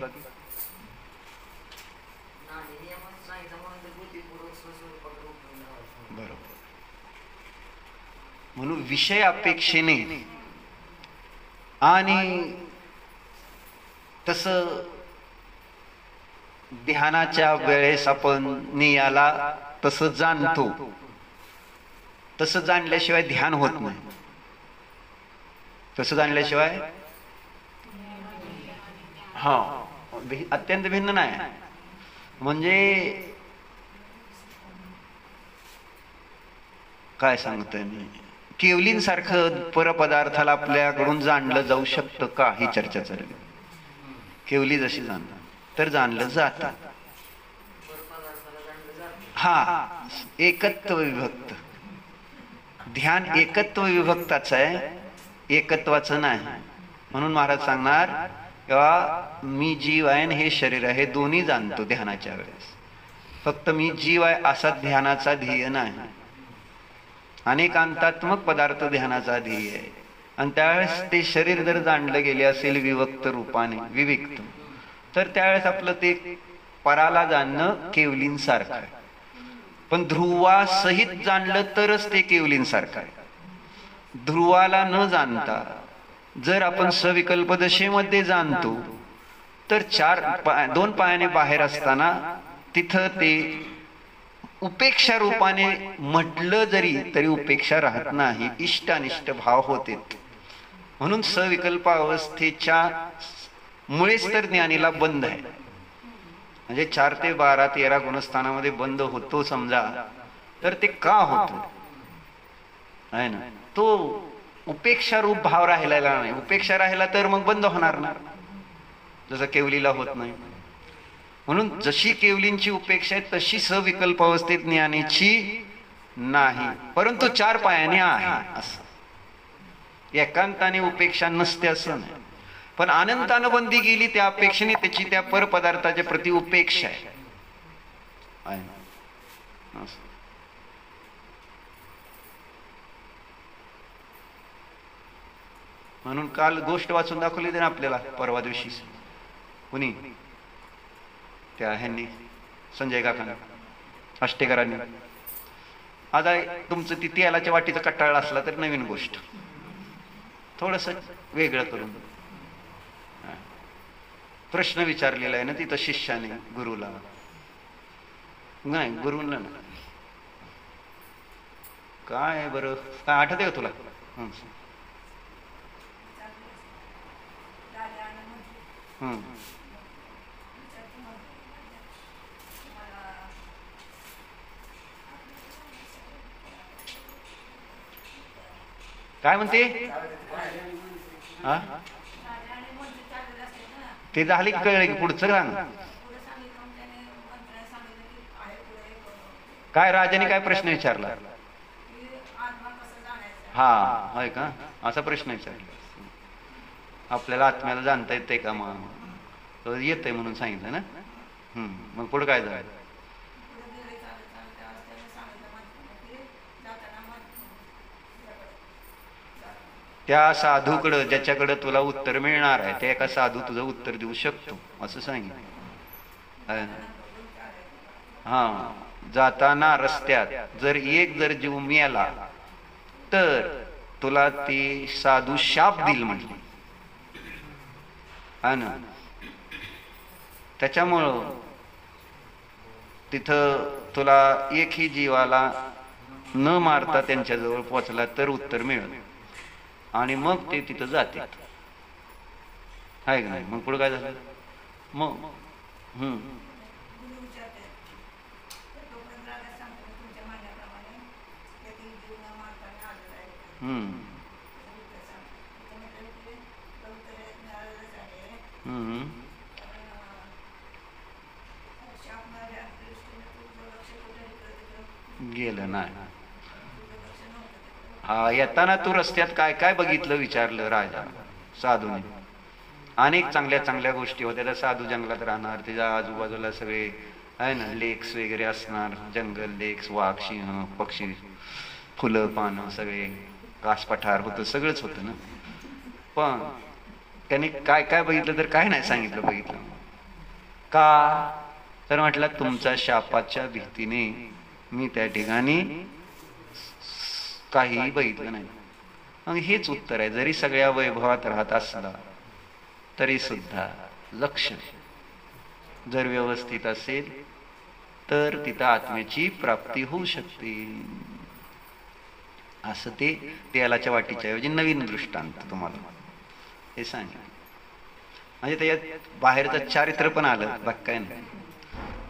बरोबर. म्हणून विषय अपेक्षेने आणि तसं ध्यानाच्या वेळेस आपण नियाला तसं जाणतो, तसं जाणल्याशिवाय ध्यान होत नाही. तसं जाणल्याशिवाय हा अत्यंत भिन्न नाही. म्हणजे काय सांगतोय मी, केवलींसारखं परपदार्थाला आपल्याकडून जाणलं जाऊ शकतं का, ही चर्चा चालली. केवली जशी जाणलं तर जाणलं जातं. हा एकत्व विभक्त ध्यान, एकत्व विभक्ताचं आहे, एकत्वाचं नाही. म्हणून महाराज सांगणार तेव्हा मी जीव आहे आणि हे शरीर आहे, हे दोन्ही जाणतो ध्यानाच्या वेळेस. फक्त मी जीव आहे असा ध्यानाचा ध्येय नाही. अनेकांतात्मक पदार्थ ध्यानाचा ध्येय आहे. आणि त्यावेळेस ते शरीर जर जाणलं गेले असेल विभक्त रूपाने, विविक्त, तर त्यावेळेस आपलं ते पराला जाणणं केवलींसारखं आहे. पण ध्रुवासहित जाणलं तरच ते केवलींसारखं आहे. ध्रुवाला न जाणता जर आपण सविकल्प दशेमध्ये जाणतो तर दोन पायाने बाहेर असताना तिथं ते उपेक्षा रूपाने म्हटलं जरी तरी उपेक्षा राहत नाही, इष्ट अनिष्ट भाव होते. म्हणून सविकल्प अवस्थेच्या मुळेच तर ज्ञानीला बंद आहे. म्हणजे 4 ते 12 13 गुणस्थानामध्ये बंद होतो समजा, तर ते का होत आहे ना, तो उपेक्षा रूप भाव राहिलेला नाही. उपेक्षा राहिला तर मग बंद होणार ना, जसं केवलीला होत नाही. म्हणून जशी केवलींची उपेक्षा आहे तशी सविकल्प अवस्थेत ज्ञानीची नाही, परंतु 4 पायाने आहे. असं एकांताने उपेक्षा नसते असं नाही. पण अनंतानं बंदी गेली त्या अपेक्षेने त्याची त्या परपदार्थाच्या प्रति उपेक्षा आहे. म्हणून काल गोष्ट वाचून दाखवली ना आपल्याला, परवा दिवशी कुणी त्या ह्यांनी, संजय काकांनी, अष्टेकरांनी. आता तुमचं ती तेलाच्या वाटीचा कटाळा असला तर नवीन गोष्ट थोडस वेगळं करून प्रश्न विचारलेला आहे ना तिथं शिष्याने गुरुला, नाही गुरुला काय बरं, काय आठवत आहे का तुला? हं. हं. काय म्हणते? हा, ते झाले की कळलं की पुढचं गाणं. काय राजाने काय प्रश्न विचारला? हा, होय का, असा प्रश्न विचारला. आपल्याला आत्म्याला जाणता येते का? मग येतंय म्हणून सांगितलं ना. मग पुढे काय झालं? त्या साधूकडं ज्याच्याकडं तुला उत्तर मिळणार आहे ते एका साधू तुझं उत्तर देऊ शकतो असं सांगितलं. हा, जाताना रस्त्यात जर एक जर जीव मिळाला तर तुला ती साधू शाप देईल म्हटली. हा ना, त्याच्यामुळं तिथं तुला एकही जीवाला न मारता त्यांच्याजवळ पोचला तर उत्तर मिळेल आणि मग ते तिथं जाते. आहे का नाही? मग पुढे काय झालं? मग गेलं नाही. हा, येताना तू रस्त्यात काय काय बघितलं विचारलं राजा साधूने. अनेक चांगल्या चांगल्या गोष्टी होत्या. त्या साधू जंगलात राहणार, त्याच्या आजूबाजूला सगळे आहे ना लेक्स वगैरे असणार, जंगल लेक्स, वाघ, सिंह, पक्षी, फुलं पानं सगळे, कासपठार होतं, सगळंच होतं ना. पण त्याने काय काय बघितलं तर काय नाही सांगितलं बघितलं का? तर म्हटलं तुमच्या शापाच्या भीतीने मी त्या ठिकाणी काहीही बघितलं नाही. मग हेच उत्तर आहे. जरी सगळ्या वैभवात राहत असला तरी सुद्धा लक्ष जर व्यवस्थित असेल तर तिथं आत्म्याची प्राप्ती होऊ शकते. असं ते तेलाच्या वाटीच्या ऐवजी नवीन दृष्टांत तुम्हाला हे सांगितलं. म्हणजे त्याच्यात बाहेरचं चारित्र पण आलं, बाकी काय नाही.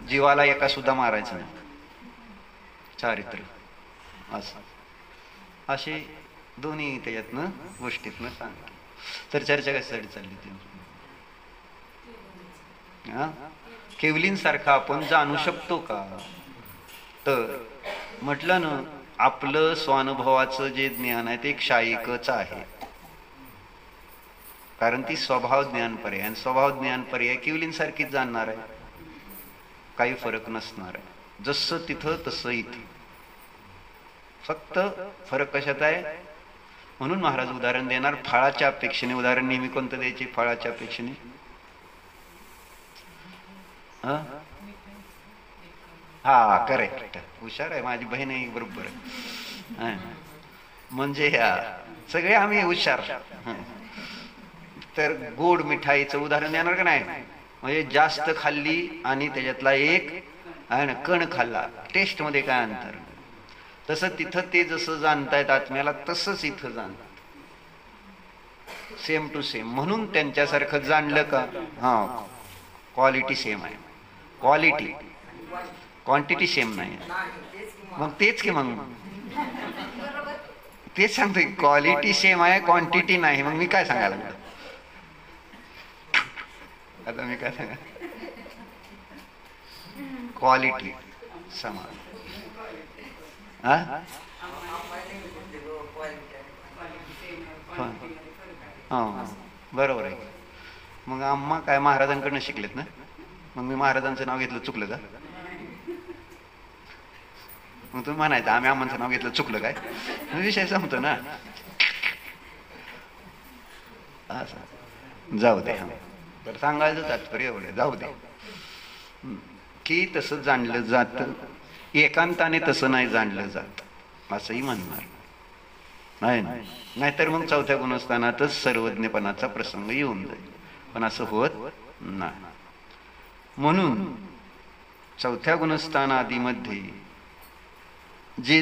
जीवाला एका सुद्धा मारायचं नाही, चारित्र असं. असे दोन्ही त्याच्यातनं गोष्टीतनं सांगितलं. तर चर्चा कशासाठी चालली ती? केवलींसारखा आपण जाणू शकतो का? तर म्हटलं ना, आपलं स्वानुभवाचं जे ज्ञान आहे ते क्षायिकच आहे. कारण ती स्वभाव ज्ञान पर्याय, आणि स्वभाव ज्ञान पर्याय केवलींसारखीच जाणणार आहे, काही फरक नसणार आहे. जसं तिथं तसं इथं, फक्त फरक कशात आहे? म्हणून महाराज उदाहरण देणार फळाच्या अपेक्षेने. उदाहरण नेहमी कोणतं द्यायचे? फळाच्या अपेक्षेने. हा, करेक्ट, हुशार आहे माझी बहीण आहे, बरोबर आहे. म्हणजे सगळे आम्ही हुशार. तर गोड मिठाईचं उदाहरण देणार का नाही? म्हणजे जास्त खाल्ली आणि त्याच्यातला एक आहे ना कण खाल्ला, टेस्ट मध्ये काय अंतर. तसं तिथं ते जसं जाणतायत आत्म्याला तसंच इथं जाणतात, सेम टू सेम. म्हणून त्यांच्यासारखं जाणलं का? हा, क्वालिटी सेम आहे. क्वालिटी, क्वांटिटी सेम नाही. मग तेच की, मग तेच सांगतोय, क्वालिटी सेम आहे, क्वांटिटी नाही. मग मी काय सांगायला लागलो आता? मी काय सांगा, क्वालिटी समान. हा, बरोबर आहे. मग आम्हा काय महाराजांकडनं शिकलेत ना. मग मी महाराजांचं नाव घेतलं चुकलं का? मग तुम्ही म्हणायचं आम्ही अम्मांचं नाव घेतलं चुकलं काय? विषय संपतो ना. असं जाऊ दे. तर सांगायचं तात्पर्य एवढे, जाऊ दे की तसं जाणलं जात, एकांताने तसं नाही जाणलं जात असंही म्हणणार नाही. नाहीतर मग चौथ्या गुणस्थानातच सर्वज्ञपणाचा प्रसंग येऊन जाईल, पण असं होत नाही. म्हणून चौथ्या गुणस्थान आदीमध्ये जे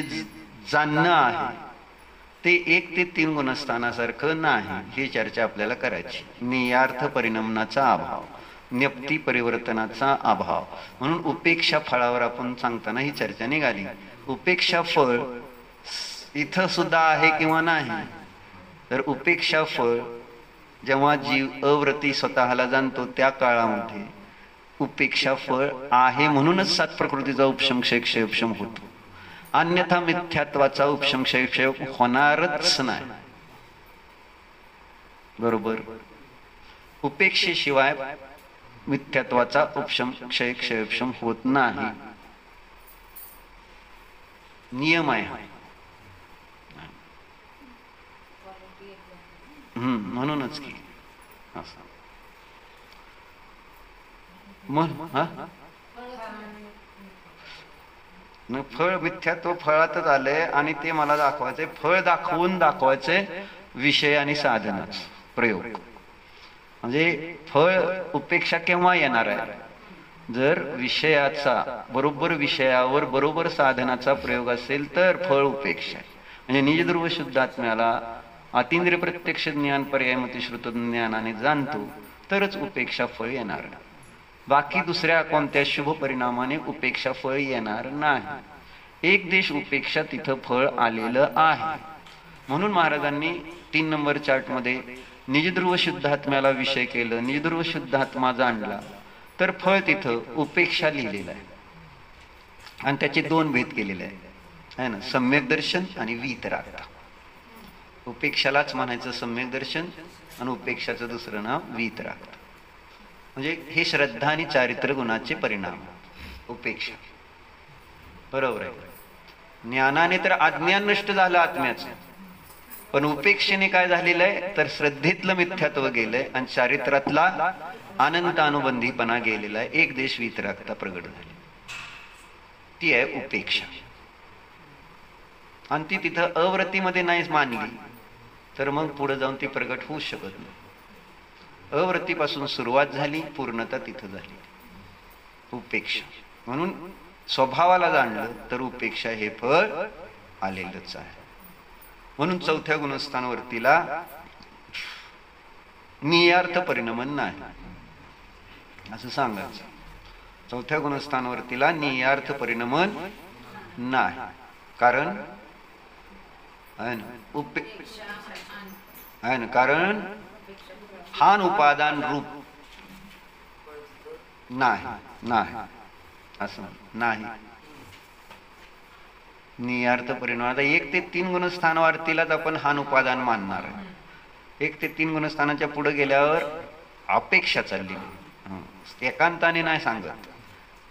जाणणं आहे ते 1 ते 3 गुणस्थानासारखं नाही, ही चर्चा आपल्याला करायची. नियार्थ परिणमनाचा अभाव, न्यप्ती परिवर्तनाचा अभाव, म्हणून उपेक्षा फळावर आपण सांगताना ही चर्चा निघाली. उपेक्षा फळ इथं सुद्धा आहे किंवा नाही. तर उपेक्षा फळ जेव्हा जीव अव्रती स्वतःला जाणतो त्या काळामध्ये उपेक्षा फळ आहे, म्हणूनच सात प्रकृतीचा उपशम क्षय क्षयपशम होतो. अन्यथा मिथ्यात्वाचा उपशम क्षय क्षय होणारच नाही. बरोबर. उपेक्षेशिवाय मिथ्यात्वाचा उपशम क्षय क्षयपशम होत नाही. नियम आहे. म्हणूनच की असं फळ मिथ्यात्व फळातच आलंय आणि ते मला दाखवायचंय. फळ दाखवायचंय विषय आणि साधनाच प्रयोग. म्हणजे फळ उपेक्षा केव्हा येणार आहे? जर विषयाचा बरोबर विषयावर बरोबर साधनाचा प्रयोग असेल तर फळ उपेक्षा आहे. म्हणजे निजध्रुव शुद्धात्म्याला अतींद्रिय प्रत्यक्ष ज्ञान पर्यायमती श्रुत ज्ञानाने जाणतो तरच उपेक्षा फळ येणार. बाकी दुसऱ्या कोणत्या शुभ परिणामाने उपेक्षा फळ येणार नाही. एक देश उपेक्षा तिथं फळ आलेलं आहे. म्हणून महाराजांनी 3 नंबर चार्ट मध्ये निजध्रुव शुद्धात्म्याला विषय केलं, निजध्रुव शुद्धात्मा जाणला तर फळ तिथं उपेक्षा लिहिलेलं आहे. आणि त्याचे 2 भेद केलेले आहे ना, सम्यक दर्शन आणि वीतराग. उपेक्षालाच म्हणायचं सम्यक दर्शन आणि उपेक्षाचं दुसरं नाव वीतराग. म्हणजे हे श्रद्धा आणि चारित्र्य गुणाचे परिणाम उपेक्षा. बरोबर आहे. ज्ञानाने तर अज्ञान नष्ट झालं आत्म्याचं, पण उपेक्षेने काय झालेलं आहे तर श्रद्धेतलं मिथ्यात्व गेलंय आणि चारित्रातला अनंत अनुबंधीपणा गेलेला आहे. एक देश वीतरागता प्रगट झाली, ती आहे उपेक्षा. आणि ती तिथं अव्रतीमध्ये नाहीच मानली तर मग पुढे जाऊन ती प्रगट होऊ शकत नाही. अव्रतीपासून सुरुवात झाली, पूर्णता तिथं झाली उपेक्षा. म्हणून स्वभावाला जाणलं तर उपेक्षा हे फळ आलेलंच आहे. म्हणून 4थ्या गुणस्थानवर्तीला नियार्थ परिणमन नाही असं सांगायचं. 4थ्या गुणस्थानवर्तीला नियार्थ परिणमन नाही. कारण कारण हान उपादान रूप नाही असं नाही. नियार्थ परिणाम. आता 1 ते 3 गुणस्थानवार्तीलाच आपण हान उपादान मानणार आहे. 1 ते 3 गुणस्थानाच्या पुढे गेल्यावर अपेक्षा चालली, एकांताने नाही सांगत.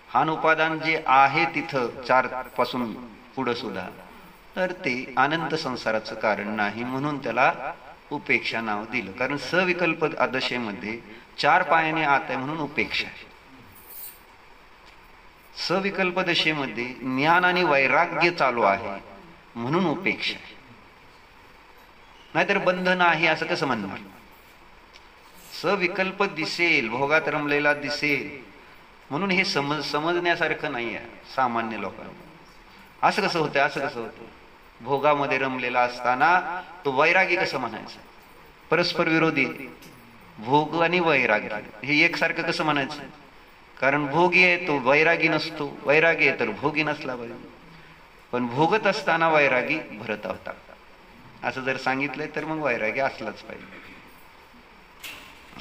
हान उपादान जे आहे तिथं 4 पासून पुढे सुद्धा तर ते अनंत संसाराचं कारण नाही, म्हणून त्याला उपेक्षा नाव दिलं. कारण सविकल्प आदशेमध्ये 4 पायाने आत आहे म्हणून उपेक्षा आहे. सविकल्प दशेमध्ये ज्ञान आणि वैराग्य चालू आहे म्हणून उपेक्षा आहे. नाहीतर बंधन आहे असं कसं म्हणणार? सविकल्प दिसेल, भोगात रमलेला दिसेल म्हणून हे समजण्यासारखं नाही आहे सामान्य लोकांना. असं कसं होतं? असं कसं होतं? भोगामध्ये रमलेला असताना तो वैरागी कसं म्हणायचं? परस्पर विरोधी. भोग आणि वैराग्य हे एकसारखं कसं म्हणायचं? कारण भोगी आहे तो वैरागी नसतो, वैरागी आहे तर भोगी नसला पाहिजे. पण भोगत असताना वैरागी भरत होता असं जर सांगितलंय तर मग वैरागी असलाच पाहिजे,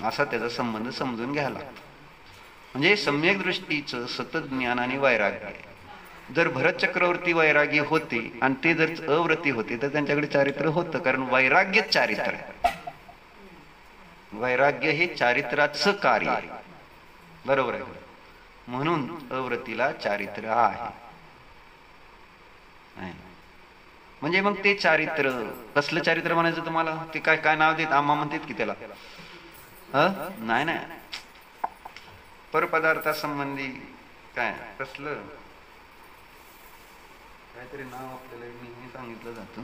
असा त्याचा संबंध समजून घ्यायला लागतो. म्हणजे सम्यक दृष्टीचं सतत ज्ञान आणि वैराग्य आहे. जर भरत चक्रवर्ती वैरागी होते आणि ते जर अव्रती होते तर त्यांच्याकडे चारित्र्य होतं. कारण वैराग्यच चारित्र्य आहे. वैराग्य हे चारित्र्याचं कार्य आहे. बरोबर आहे. म्हणून अव्रतीला चारित्र्य आहे. म्हणजे मग ते चारित्र्य कसलं चारित्र्य म्हणायचं तुम्हाला? ते काय काय नाव देत? आम्हा म्हणतात की त्याला नाही नाही परपदार्थासंबंधी काय कसलं काहीतरी नाव आपल्याला नेहमी सांगितलं जातं,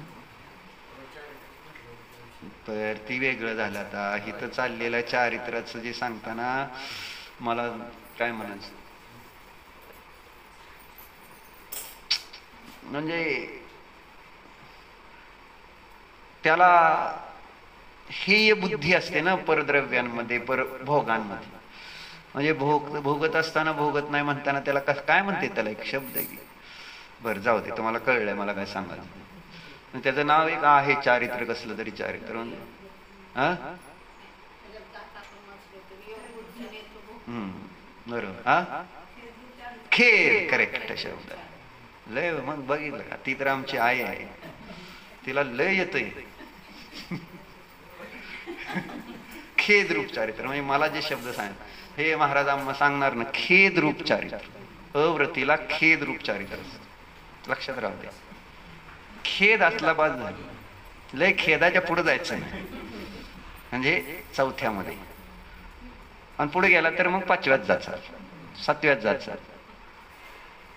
तर ती वेगळं झालं. आता इथं चाललेलं चारित्र्याचं जे सांगताना मला काय म्हणायचं, म्हणजे त्याला हेय बुद्धी असते ना परद्रव्यांमध्ये, भोगांमध्ये. म्हणजे भोगत असताना भोगत नाही म्हणताना त्याला काय म्हणते, त्याला एक शब्द आहे. बरं जाऊ दे, तुम्हाला कळलंय, मला काय सांगायचं. त्याचं नाव एक आहे चारित्र्य, कसलं तरी चारित्र्य. म्हणजे बरोबर, हा खेद, करेक्ट शब्द. लय मग बघितलं का, ती तर आमची आई आहे, तिला लय येतंय. खेद रूप चारित्र. म्हणजे मला जे शब्द सांग, हे महाराज आम्हाला सांगणार ना, खेद रूप चारित्र. अव्रतीला खेद रूप चारित्र, लक्षात राहू द्या. खेद असला बाद झाला, लय खेदाच्या पुढे जायचं नाही. म्हणजे चौथ्यामध्ये, आणि पुढे गेला तर मग 5व्यात जायचं, 7व्यात जायचं.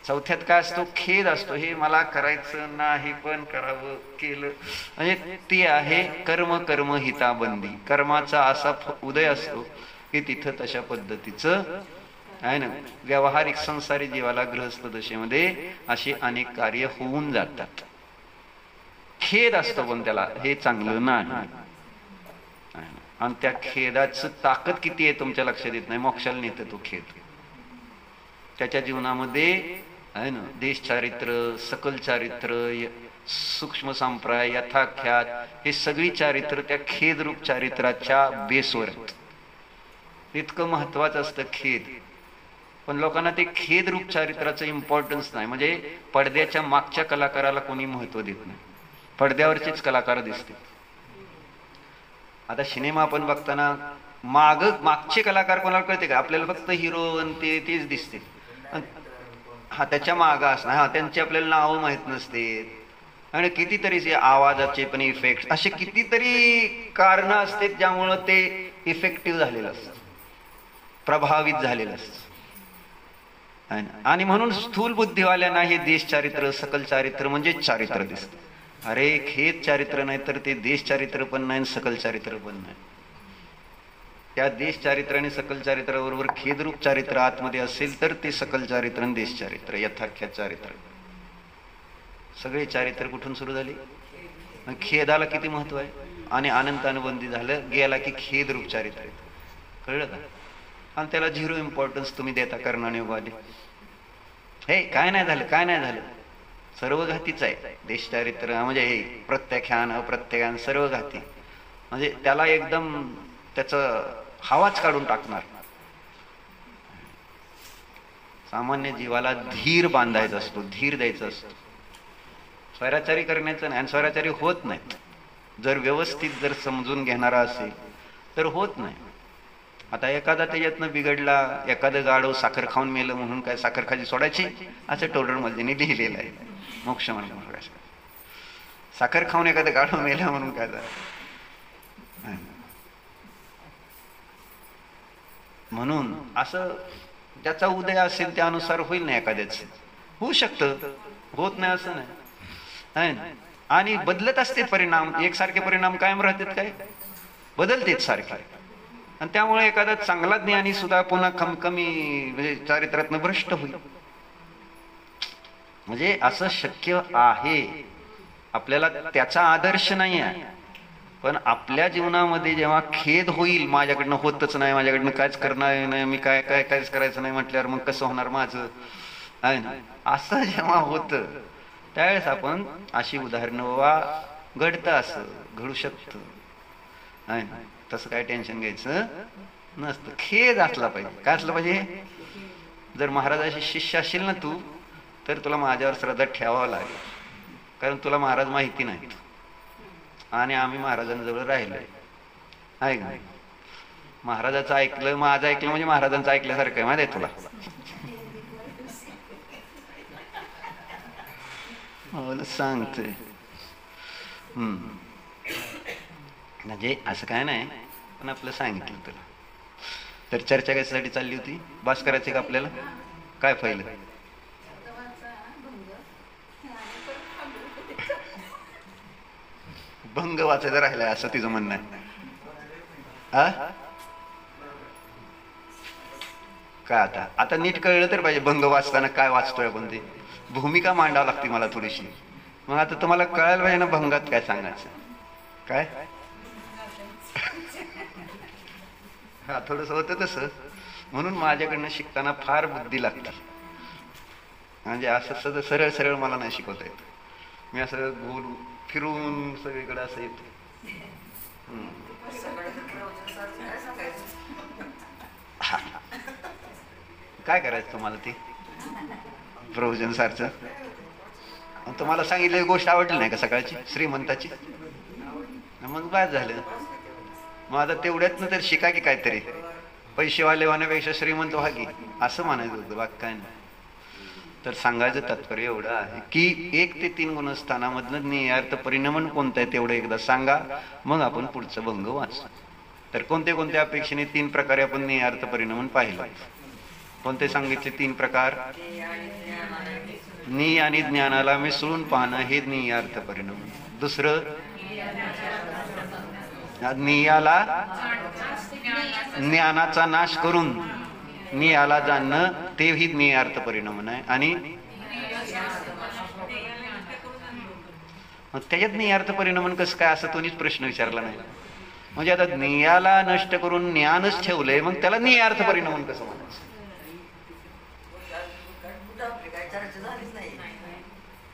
चौथ्यात काय असतो, खेद असतो. हे मला करायचं नाही पण करावं, केलं. म्हणजे ती आहे कर्म हिताबंदी. कर्माचा असा उदय असतो की तिथं तशा पद्धतीचं आहे ना, व्यावहारिक संसारी जीवाला गृहस्थ दशेमध्ये अशी अनेक कार्य होऊन जातात. खेद असतो पण त्याला, हे चांगलं नाही. आणि त्या खेदाचं ताकद किती आहे तुमच्या लक्षात येत नाही. मोक्षाला नेतं तो खेद. त्याच्या जीवनामध्ये आहे ना, देश चारित्र, सकल चारित्र, सूक्ष्म संप्राय, यथाख्यात, हे सगळी चारित्र त्या खेद रूप चारित्राच्या बेसवर इतकं महत्वाचं असतं खेद. पण लोकांना ते खेद रूप चारित्राचं इम्पॉर्टन्स नाही. म्हणजे पडद्याच्या मागच्या कलाकाराला कोणी महत्व देत नाही, पडद्यावरचेच कलाकार दिसते. आता सिनेमा आपण बघताना मागचे कलाकार कोणाला कळते का? आपल्याला फक्त हिरो आणि तेच दिसते. हा त्याच्या मागं असणार, हा त्यांची आपल्याला नावं माहीत नसते. आणि कितीतरी आवाजाचे पण इफेक्ट, असे कितीतरी कारणं असतात ज्यामुळं ते इफेक्टिव्ह झालेलं असतं, प्रभावित झालेलं असतं. आणि म्हणून स्थूल बुद्धिवाल्यांना हे देश चारित्र, सकल चारित्र म्हणजे चारित्र दिसतं. अरे खेद चारित्र नाही तर ते देश चारित्र पण नाही, सकल चारित्र पण नाही. त्या देश चारित्र आणि सकल चारित्राबरोबर खेदरूप चारित्र आतमध्ये असेल तर ते सकल चारित्र आणि देश चारित्र, यथाख्यात चारित्र, सगळे चारित्र कुठून सुरू झाले? खेदाला किती महत्व आहे. आणि अनंत अनुबंधी झालं गेला की खेदरूप चारित्र, कळलं का? आणि त्याला 0 इम्पॉर्टन्स तुम्ही देता कर्णाने उभाले. हे काय नाही झालं, काय नाही झालं, सर्व घातीच आहे देश चारित्र. म्हणजे हे प्रत्याख्यान अप्रत्याख्यान सर्व घाती. म्हणजे त्याला एकदम त्याचं हवाच काढून टाकणार. सामान्य जीवाला धीर बांधायचा असतो, धीर द्यायचा असतो. स्वैराचारी करण्याचं नाही, आणि स्वैराचारी होत नाहीत. जर व्यवस्थित जर समजून घेणारा असेल तर होत नाही. आता एखादा त्याच्यातनं बिघडला, एखादं गाढव साखर खाऊन मेलं म्हणून काय साखर खाजी सोडायची, असं टोडर मल्लीने लिहिलेलं आहे मोक्ष म्हणून. साखर खाऊन एखादं गाढव मेलं म्हणून काय झालं. म्हणून असं ज्याचा उदय असेल त्यानुसार होईल ना, एखाद्याच होऊ शकतं, होत नाही असं नाही. आणि बदलत असते परिणाम, एकसारखे परिणाम कायम राहतात काय, बदलतेच सारखे. आणि त्यामुळे एखादा चांगला ज्ञानी सुद्धा पुन्हा कमी म्हणजे चारित्रातनं भ्रष्ट होईल. म्हणजे असं शक्य आहे. आपल्याला त्याचा आदर्श नाही आहे, पण आपल्या जीवनामध्ये जेव्हा खेद होईल, माझ्याकडनं होतच नाही, माझ्याकडनं कायच करणार नाही, मी कायच करायचं नाही म्हटल्यावर मग कसं होणार माझं, आहे ना, असं जेव्हा होतं त्यावेळेस आपण अशी उदाहरणं बाबा घडतं, असं घडू शकतं, आहे ना. तसं काय टेन्शन घ्यायचं नसतं. खेद असला पाहिजे. काय असलं पाहिजे? जर महाराजाशी शिष्य असेल ना तू, तर तुला माझ्यावर श्रद्धा ठेवावं लागेल, कारण तुला महाराज माहिती नाहीत आणि आम्ही महाराजांजवळ राहिलोय, आहे का? महाराजाचं ऐकलं, माझं ऐकलं म्हणजे महाराजांचं ऐकल्यासारखं आहे, माहिती आहे तुला. मला सांगते म्हणजे असं काय नाही, पण आपलं सांगितलं तुला. तर चर्चा कशासाठी चालली होती? बास करायची का आपल्याला? काय पाहिलं? भंग वाचायचं राहिलाय असं तिचं म्हणणं आहे. काय आता नीट कळलं तर पाहिजे, भंग वाचताना काय वाचतोय आपण, ते भूमिका मांडावं लागते मला थोडीशी. मग आता तुम्हाला कळायला पाहिजे ना भंगात काय सांगायचं. काय हा थोडस होतं तसं. म्हणून माझ्याकडनं शिकताना फार बुद्धी लागते. म्हणजे असं सरळ सरळ मला नाही शिकवता येत. मी असं गोल फिरून सगळीकडे असं येतो. काय करायचं तुम्हाला ते प्रवचन सारचं? तुम्हाला सांगितलेली गोष्ट आवडली नाही का सकाळची श्रीमंताची? मग बाद झालं. मग आता तेवढ्यात तर शिका की काहीतरी. पैसेवाले होण्यापेक्षा श्रीमंत व्हा की, असं म्हणायचं होतं, बाकी काय नाही. तर सांगायचं तात्पर्य एवढं आहे की 1 ते 3 गुणस्थानामधनं ज्ञेयार्थ परिणमन कोणतं आहे तेवढं एकदा सांगा, मग आपण पुढचं भंग वाचू. तर कोणते कोणत्या अपेक्षेने 3 प्रकारे आपण ज्ञेयार्थ परिणमन पाहिलं. कोणते सांगितले 3 प्रकार? नी आणि ज्ञानाला मिसळून पाहणं हे ज्ञेयार्थ परिणमन. दुसरं नियाला ज्ञानाचा नाश करून नियाला जाणणं, तेही ज्ञेयार्थ परिणमन आहे. आणि त्याच्यात ज्ञेयार्थ परिणमन कसं काय, असं कोणीच प्रश्न विचारला नाही. म्हणजे आता ज्ञेयाला नष्ट करून ज्ञानच ठेवलंय, मग त्याला ज्ञेयार्थ परिणमन कसं म्हणायचं?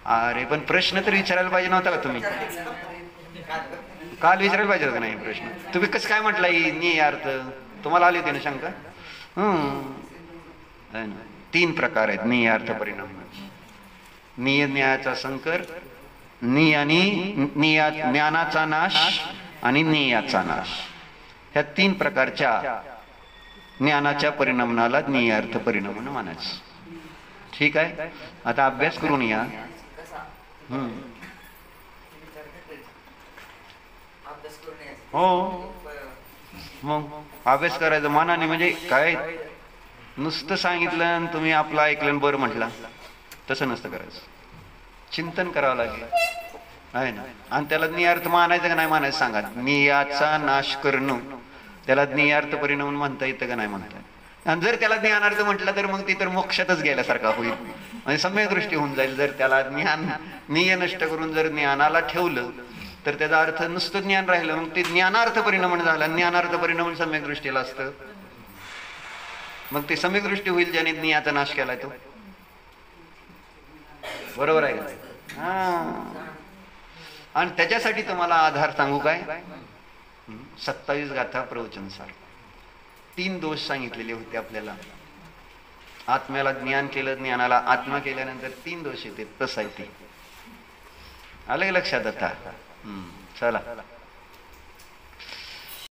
अरे पण प्रश्न तर विचारायला पाहिजे नव्हता का तुम्ही? काल विचारायला पाहिजे का नाही प्रश्न? तुम्ही कसं काय म्हटलं ज्ञेयार्थ? तुम्हाला आली होती ना शंका? 3 प्रकार आहेत ज्ञेयार्थ परिणमन. निय ज्ञानाचा संकर, ज्ञानाचा नाश आणि ज्ञेयाचा नाश. ह्या 3 प्रकारच्या ज्ञानाच्या परिणमनाला ज्ञेयार्थ परिणमन म्हणायचं. ठीक आहे, आता अभ्यास करून या. हो, मग अभ्यास करायचा मनाने. म्हणजे काय नुसतं सांगितलं आणि तुम्ही आपलं ऐकलं बरं म्हटलं, तसं नसतं करायचं. चिंतन करावं लागेल आहे ना. आणि त्याला ज्ञेयार्थ मानायचं का नाही मानायचं सांगा. ज्ञेयाचा नाश करणं, त्याला ज्ञेयार्थ परिणमन म्हणता येतं का नाही म्हणता? आणि जर त्याला ज्ञानार्थ म्हटलं तर मग ती तर मोक्षातच गेल्यासारखा होईल. म्हणजे सम्यक दृष्टी होऊन जाईल. जर त्याला निय नष्ट करून जर ज्ञानाला ठेवलं तर त्याचा अर्थ नुसतं ज्ञान राहिलं, मग ते ज्ञानार्थ परिणमन झालं. ज्ञानार्थ परिणमन सम्यक दृष्टीला असतं. मग ते सम्यक दृष्टी होईल ज्याने ज्ञानाचा नाश केलाय तो. बरोबर आहे का? आणि त्याच्यासाठी तुम्हाला आधार सांगू काय? 27 गाथा प्रवचनसार 3 दोष सांगितलेले होते आपल्याला. आत्म्याला ज्ञान केलं, ज्ञानाला आत्मा केल्यानंतर 3 दोष येते. तसं आहे ते. आलं लक्षात आता? चला.